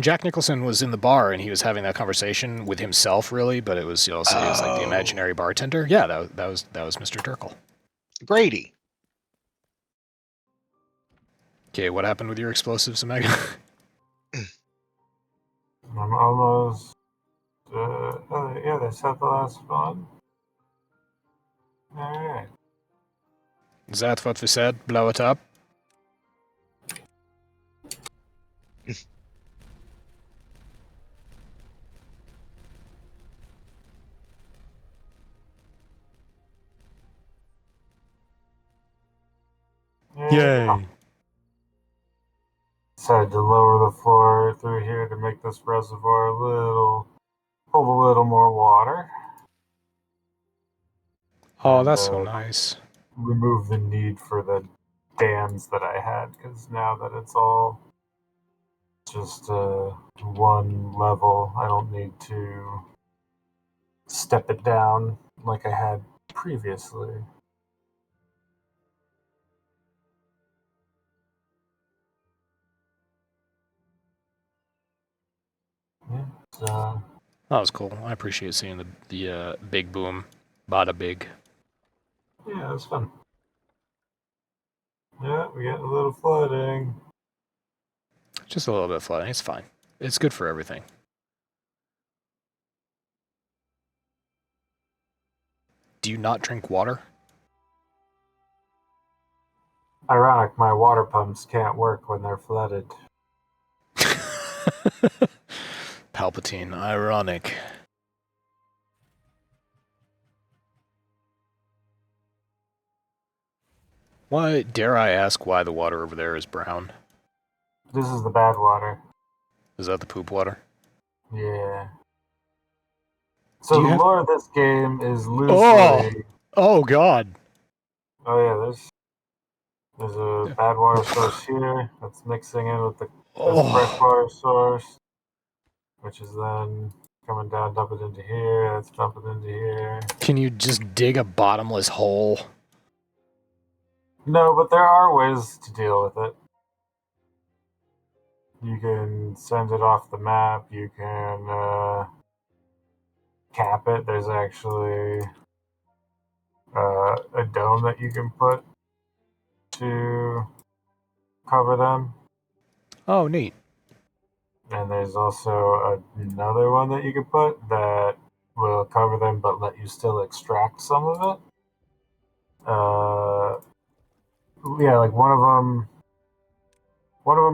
Jack Nicholson was in the bar and he was having that conversation with himself, really, but it was also it was like the imaginary bartender. Yeah, that was Mr. Turkel. Grady. Okay, what happened with your explosives, Omega? I'm almost. Yeah, they set the last one. Alright. Is that what we said? Blow it up? Yay. Decided to lower the floor through here to make this reservoir hold a little more water. Oh, And, that's so nice. Remove the need for the dams that I had, because now that it's all just one level, I don't need to step it down like I had previously. Yeah, so That was cool. I appreciate seeing the big boom. Bada big. yeah, it was fun. Yeah, we got a little flooding. Just a little bit of flooding. It's fine. It's good for everything. Do you not drink water? Ironic, my water pumps can't work when they're flooded. Palpatine, ironic. Why, dare I ask why the water over there is brown? This is the bad water. Is that the poop water? Yeah. So the lore of this game is loosely... Oh! Oh, God! Oh, yeah, There's a bad water source here that's mixing in with the Oh, freshwater source, which is then coming down, dumping into here. That's dumping into here. can you just dig a bottomless hole? No, but there are ways to deal with it. You can send it off the map. You can cap it. There's actually a dome that you can put to cover them. Oh, neat. And there's also another one that you can put that will cover them but let you still extract some of it. Yeah, like one of them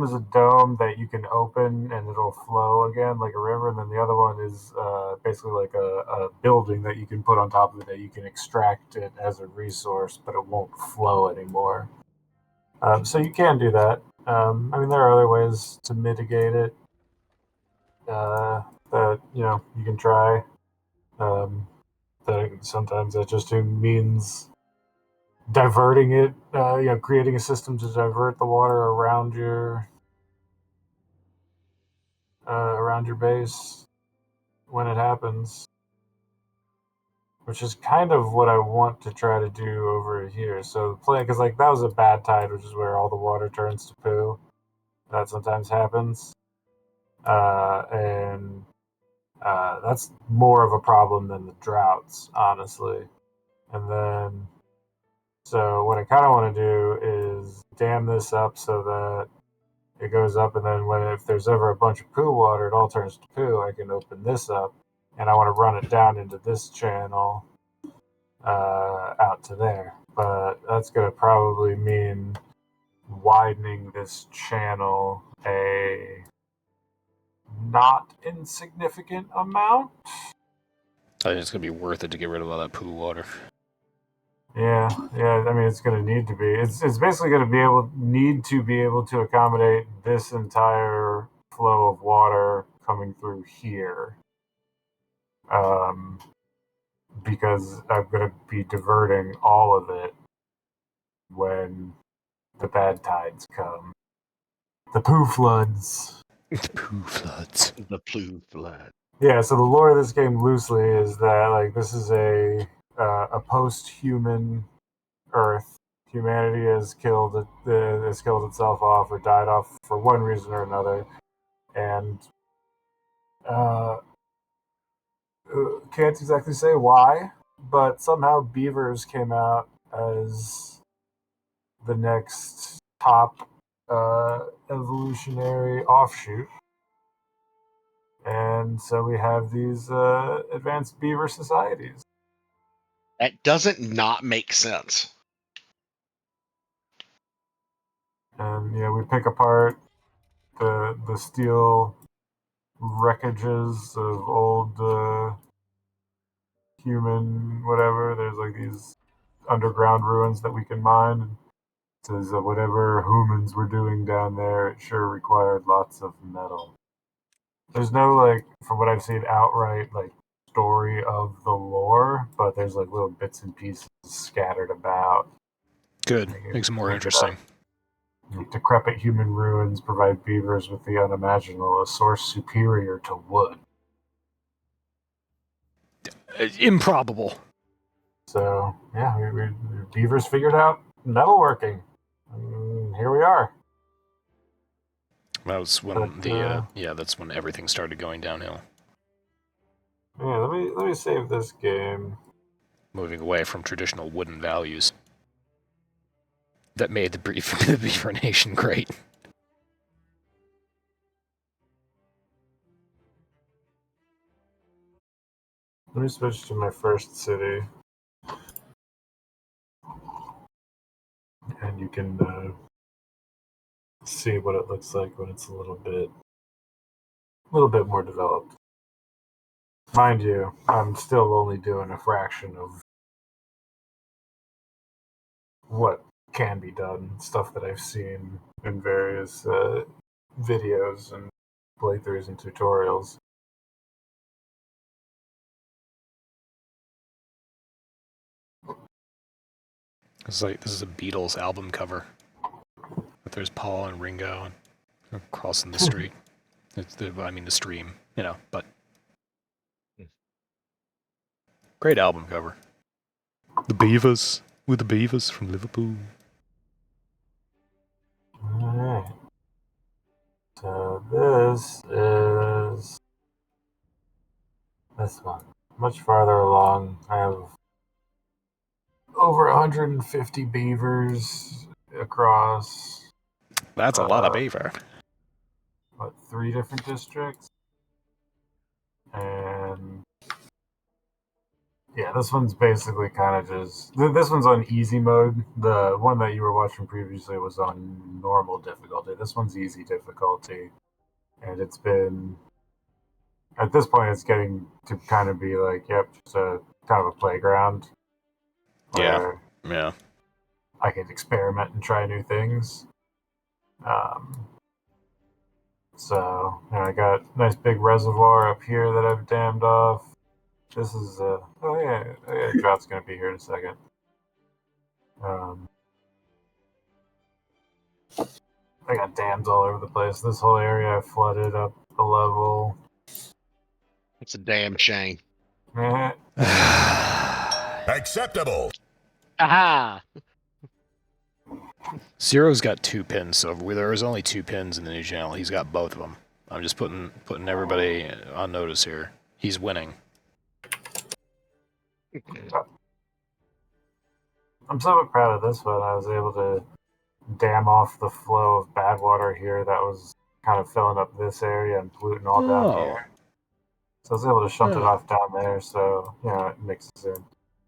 is a dome that you can open and it'll flow again like a river, and then the other one is basically like a building that you can put on top of it that you can extract it as a resource, but it won't flow anymore. So you can do that. I mean, there are other ways to mitigate it that you can try. That sometimes that just means diverting it, creating a system to divert the water around your base when it happens, which is kind of what I want to try to do over here. So play, because like that was a bad tide, which is where all the water turns to poo. That sometimes happens, and that's more of a problem than the droughts, honestly. And then, so what I kind of want to do is dam this up so that it goes up, and then if there's ever a bunch of poo water, it all turns to poo. I can open this up, and I want to run it down into this channel out to there. But that's going to probably mean widening this channel a not insignificant amount. I think it's gonna be worth it to get rid of all that poo water. Yeah. I mean, it's going to need to be. It's basically going to need to be able to accommodate this entire flow of water coming through here, because I'm going to be diverting all of it when the bad tides come. The poo floods. Poo floods. The poo flood. Yeah. So the lore of this game loosely is that like this is a post-human Earth. Humanity has killed itself off or died off for one reason or another, and can't exactly say why, but somehow beavers came out as the next top evolutionary offshoot, and so we have these advanced beaver societies. That doesn't not make sense. And we pick apart the steel wreckages of old human whatever. There's like these underground ruins that we can mine. And it says that whatever humans were doing down there, it sure required lots of metal. There's no like, from what I've seen, outright like story of the lore, but there's like little bits and pieces scattered about. Good. Makes it more interesting. Decrepit human ruins provide beavers with the unimaginable, a source superior to wood. Improbable. So, yeah, beavers figured out metalworking. Here we are. That was when that's when everything started going downhill. Yeah, let me save this game. Moving away from traditional wooden values that made the Beaver Nation great. Let me switch to my first city. And you can see what it looks like when it's a little bit more developed. Mind you, I'm still only doing a fraction of what can be done, stuff that I've seen in various videos and playthroughs and tutorials. It's like this is a Beatles album cover. there's Paul and Ringo crossing the street. The stream, but great album cover. The Beavers, with the Beavers from Liverpool. Alright. So this is this one. Much farther along. I have over 150 beavers across. That's a lot of beaver. 3 different districts? And yeah, this one's basically kind of just... This one's on easy mode. The one that you were watching previously was on normal difficulty. This one's easy difficulty. And it's been... At this point, it's getting to kind of be like, yep, just a kind of a playground. Yeah. I can experiment and try new things. So, I got a nice big reservoir up here that I've dammed off. This is Drought's gonna be here in a second. I got dams all over the place. This whole area I flooded up a level. It's a damn shame. Acceptable. Aha! Zero's got 2 pins, so there was only 2 pins in the new channel. He's got both of them. I'm just putting everybody on notice here. He's winning. I'm so proud of this one. I was able to dam off the flow of bad water here that was kind of filling up this area and polluting all down here. So I was able to shunt it off down there, so, it mixes in.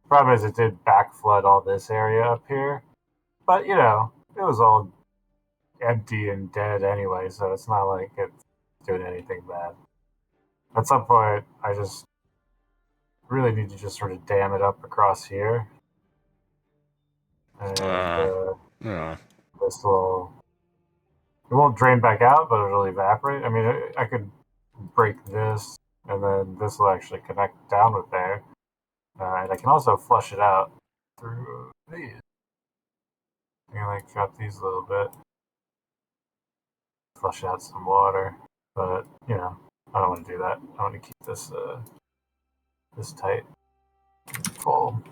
Problem is it did back flood all this area up here. But, it was all empty and dead anyway, so it's not like it's doing anything bad. At some point, I just really need to just sort of dam it up across here. And this will... It won't drain back out, but it'll evaporate. I mean, I could break this, and then this will actually connect down with there. And I can also flush it out through these. I can drop these a little bit, flush out some water, but I don't want to do that. I want to keep this this tight, full.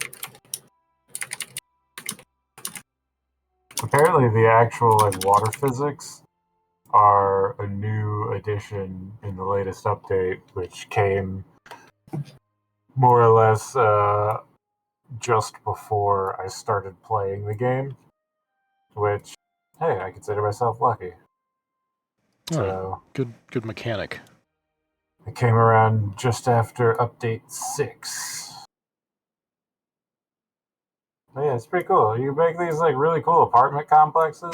Apparently, the actual water physics are a new addition in the latest update, which came more or less just before I started playing the game. Which, hey, I consider myself lucky. So good mechanic. It came around just after update 6. But yeah, it's pretty cool. You make these really cool apartment complexes.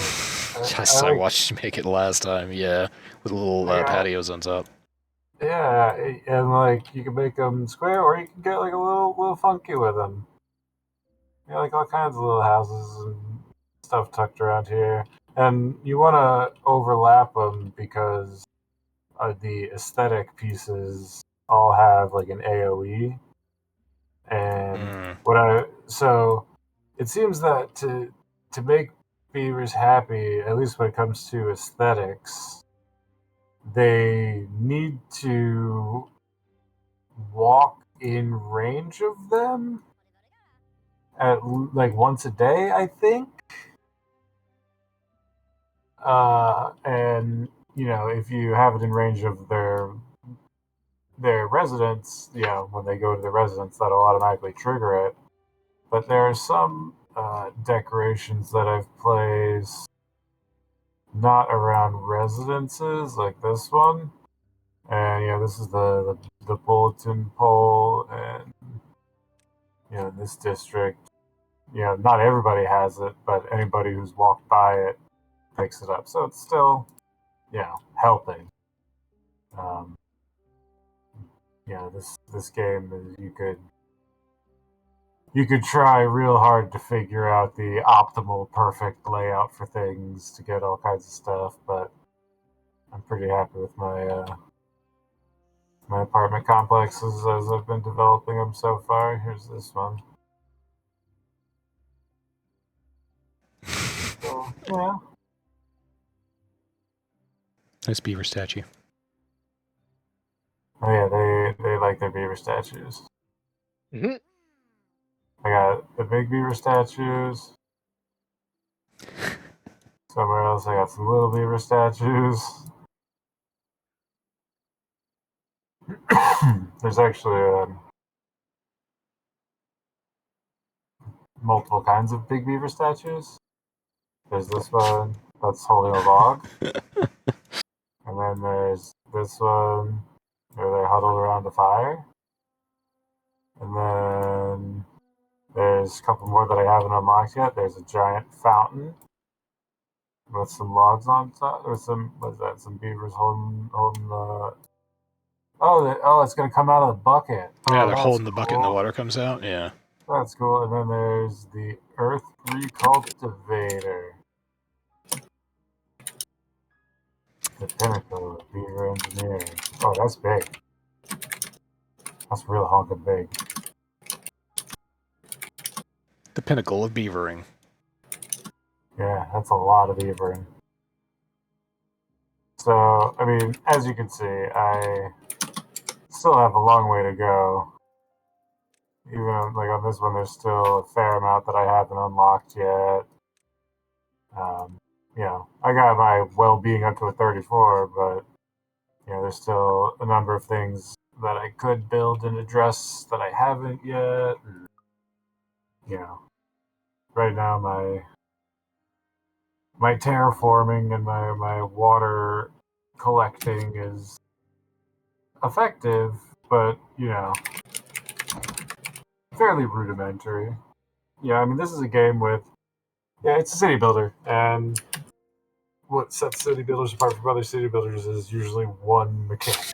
Yes, I watched you make it last time. Yeah, with little patios on top. Yeah, and you can make them square, or you can get a little funky with them. All kinds of little houses and stuff tucked around here. And you want to overlap them because the aesthetic pieces all have an AoE. And so it seems that to make beavers happy, at least when it comes to aesthetics, they need to walk in range of them at once a day, I think. And if you have it in range of their residence, when they go to the residence, that'll automatically trigger it. But there are some decorations that I've placed not around residences, like this one. And this is the bulletin pole, and in this district, not everybody has it, but anybody who's walked by it picks it up. So it's still, helping. This game is you could try real hard to figure out the optimal, perfect layout for things to get all kinds of stuff, but I'm pretty happy with my my apartment complexes as I've been developing them so far. Here's this one. So, Nice beaver statue. Oh yeah, they like their beaver statues. Hmm. I got the big beaver statues. Somewhere else, I got some little beaver statues. There's actually multiple kinds of big beaver statues. There's this one that's holding a log. And then there's this one where they're huddled around a fire. And then there's a couple more that I haven't unlocked yet. There's a giant fountain with some logs on top. Or some, what's that? Some beavers holding the. Oh, it's going to come out of the bucket. Yeah, Oh, they're that's holding the bucket and the cool. water comes out. Yeah. That's cool. And then there's the Earth Recultivator. The pinnacle of beaver engineering. Oh, that's big. That's real honking big. The pinnacle of beavering. Yeah, that's a lot of beavering. So, I mean, as you can see, I still have a long way to go. Even like on this one, there's still a fair amount that I haven't unlocked yet. I got my well-being up to a 34, but there's still a number of things that I could build and address that I haven't yet. And, right now my terraforming and my water collecting is effective, but fairly rudimentary. Yeah, I mean, this is a game with it's a city builder, and what sets city builders apart from other city builders is usually one mechanic,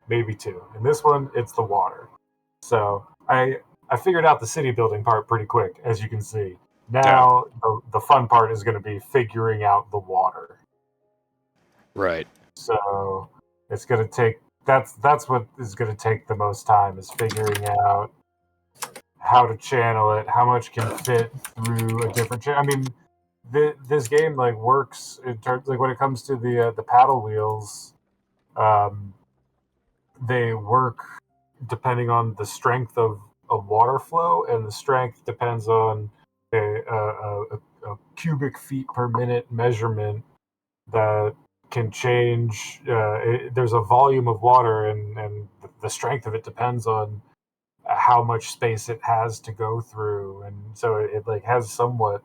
maybe two. In this one, it's the water. So I figured out the city building part pretty quick, as you can see. Now the fun part is going to be figuring out the water. Right. So it's going to take that's what is going to take the most time, is figuring out how to channel it, how much can fit through a different channel. I mean, this game works in terms when it comes to the paddle wheels. They work depending on the strength of water flow, and the strength depends on a cubic feet per minute measurement that can change. There's a volume of water, and the strength of it depends on how much space it has to go through, and so it has somewhat,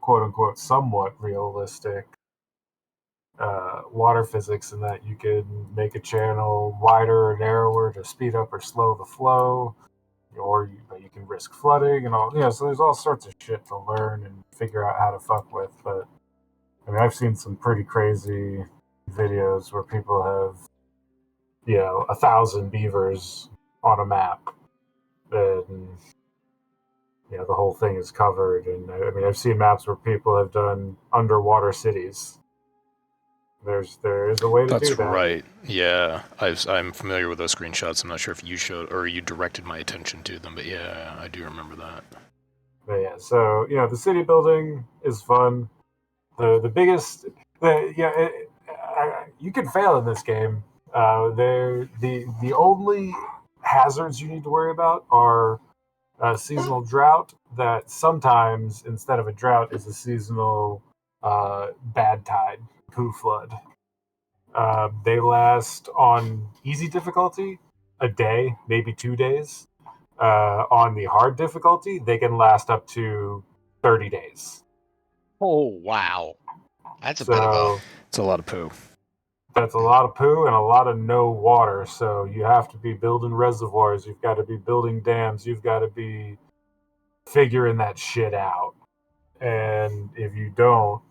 quote unquote, somewhat realistic water physics, in that you can make a channel wider or narrower to speed up or slow the flow, or you can risk flooding and all. So there's all sorts of shit to learn and figure out how to fuck with. But I mean, I've seen some pretty crazy videos where people have 1,000 beavers on a map, and the whole thing is covered. And I mean, I've seen maps where people have done underwater cities. There is a way to do That's that. right. Yeah, I'm familiar with those screenshots. I'm not sure if you showed or you directed my attention to them, but yeah, I do remember that. But yeah, so the city building is fun. The biggest, you can fail in this game. The only hazards you need to worry about are seasonal drought. That sometimes, instead of a drought, is a seasonal bad tide, poo flood. They last on easy difficulty a day, maybe 2 days. On the hard difficulty, they can last up to 30 days. Oh, wow. That's a bit of a... It's a lot of poo. That's a lot of poo and a lot of no water. So you have to be building reservoirs. You've got to be building dams. You've got to be figuring that shit out. And if you don't,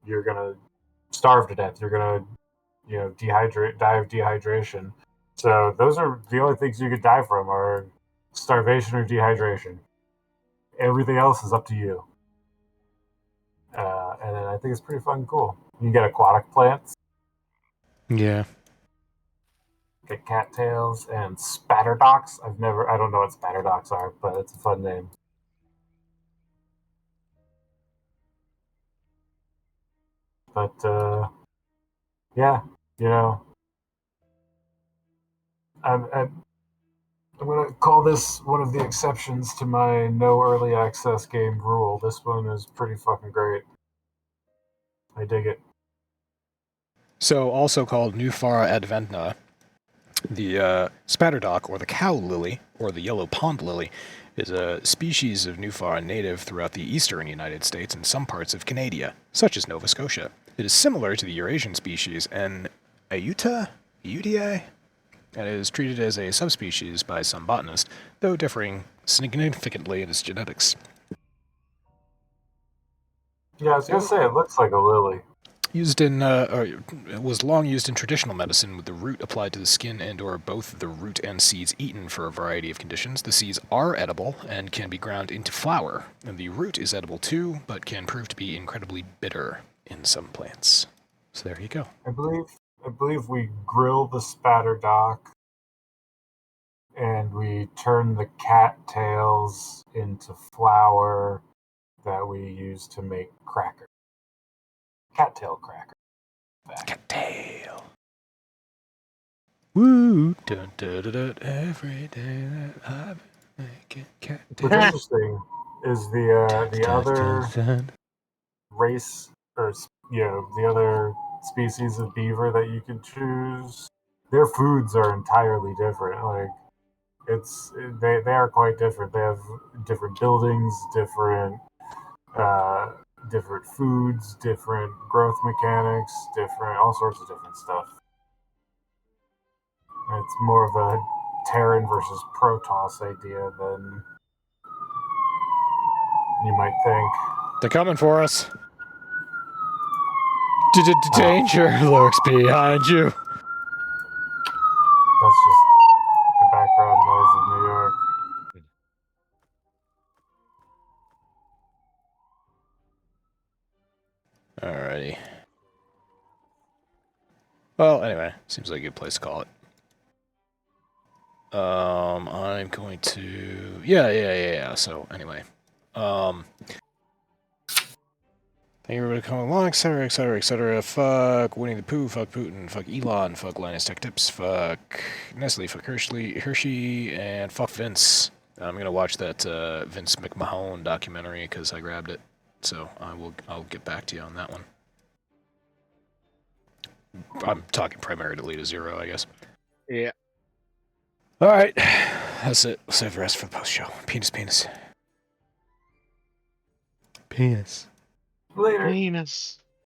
you're going to starve to death. You're going to, die of dehydration. So those are the only things you could die from, are starvation or dehydration. Everything else is up to you. And then I think it's pretty fun and cool. You can get aquatic plants. Yeah. Get cattails and spatterdocks. I don't know what spatterdocks are, but it's a fun name. But yeah, you know, I'm going to call this one of the exceptions to my no early access game rule. This one is pretty fucking great. I dig it. So, also called Nufara adventna, the spatterdock, or the cow lily, or the yellow pond lily, is a species of Nufara native throughout the eastern United States and some parts of Canada, such as Nova Scotia. It is similar to the Eurasian species N. Ayutii, and is treated as a subspecies by some botanists, though differing significantly in its genetics. Yeah, I was going to say, it looks like a lily. It was long used in traditional medicine, with the root applied to the skin and/or both the root and seeds eaten for a variety of conditions. The seeds are edible and can be ground into flour, and the root is edible too, but can prove to be incredibly bitter in some plants. So there you go. I believe we grill the spatterdock, and we turn the cattails into flour that we use to make crackers. Cattail cracker. Cattail. Woo! Dun, dun, dun, dun, every day that I've been making cattail. What's interesting is the other race, or the other species of beaver that you can choose. Their foods are entirely different. Like they are quite different. They have different buildings, different foods, different growth mechanics, different all sorts of different stuff. It's more of a Terran versus Protoss idea than you might think. They're coming for us. Danger lurks behind you. That's just the background noise of New York. Alrighty. Well, anyway, seems like a good place to call it. I'm going to... Yeah. So, anyway. Thank you everybody for coming along, etc. Fuck Winnie the Pooh, fuck Putin, fuck Elon, fuck Linus Tech Tips, fuck Nestle, fuck Hershey, and fuck Vince. I'm going to watch that Vince McMahon documentary because I grabbed it. So, I'll get back to you on that one. I'm talking primarily to Zero, I guess. Yeah. All right, that's it. We'll save the rest for the post show. Penis. Later. Penis.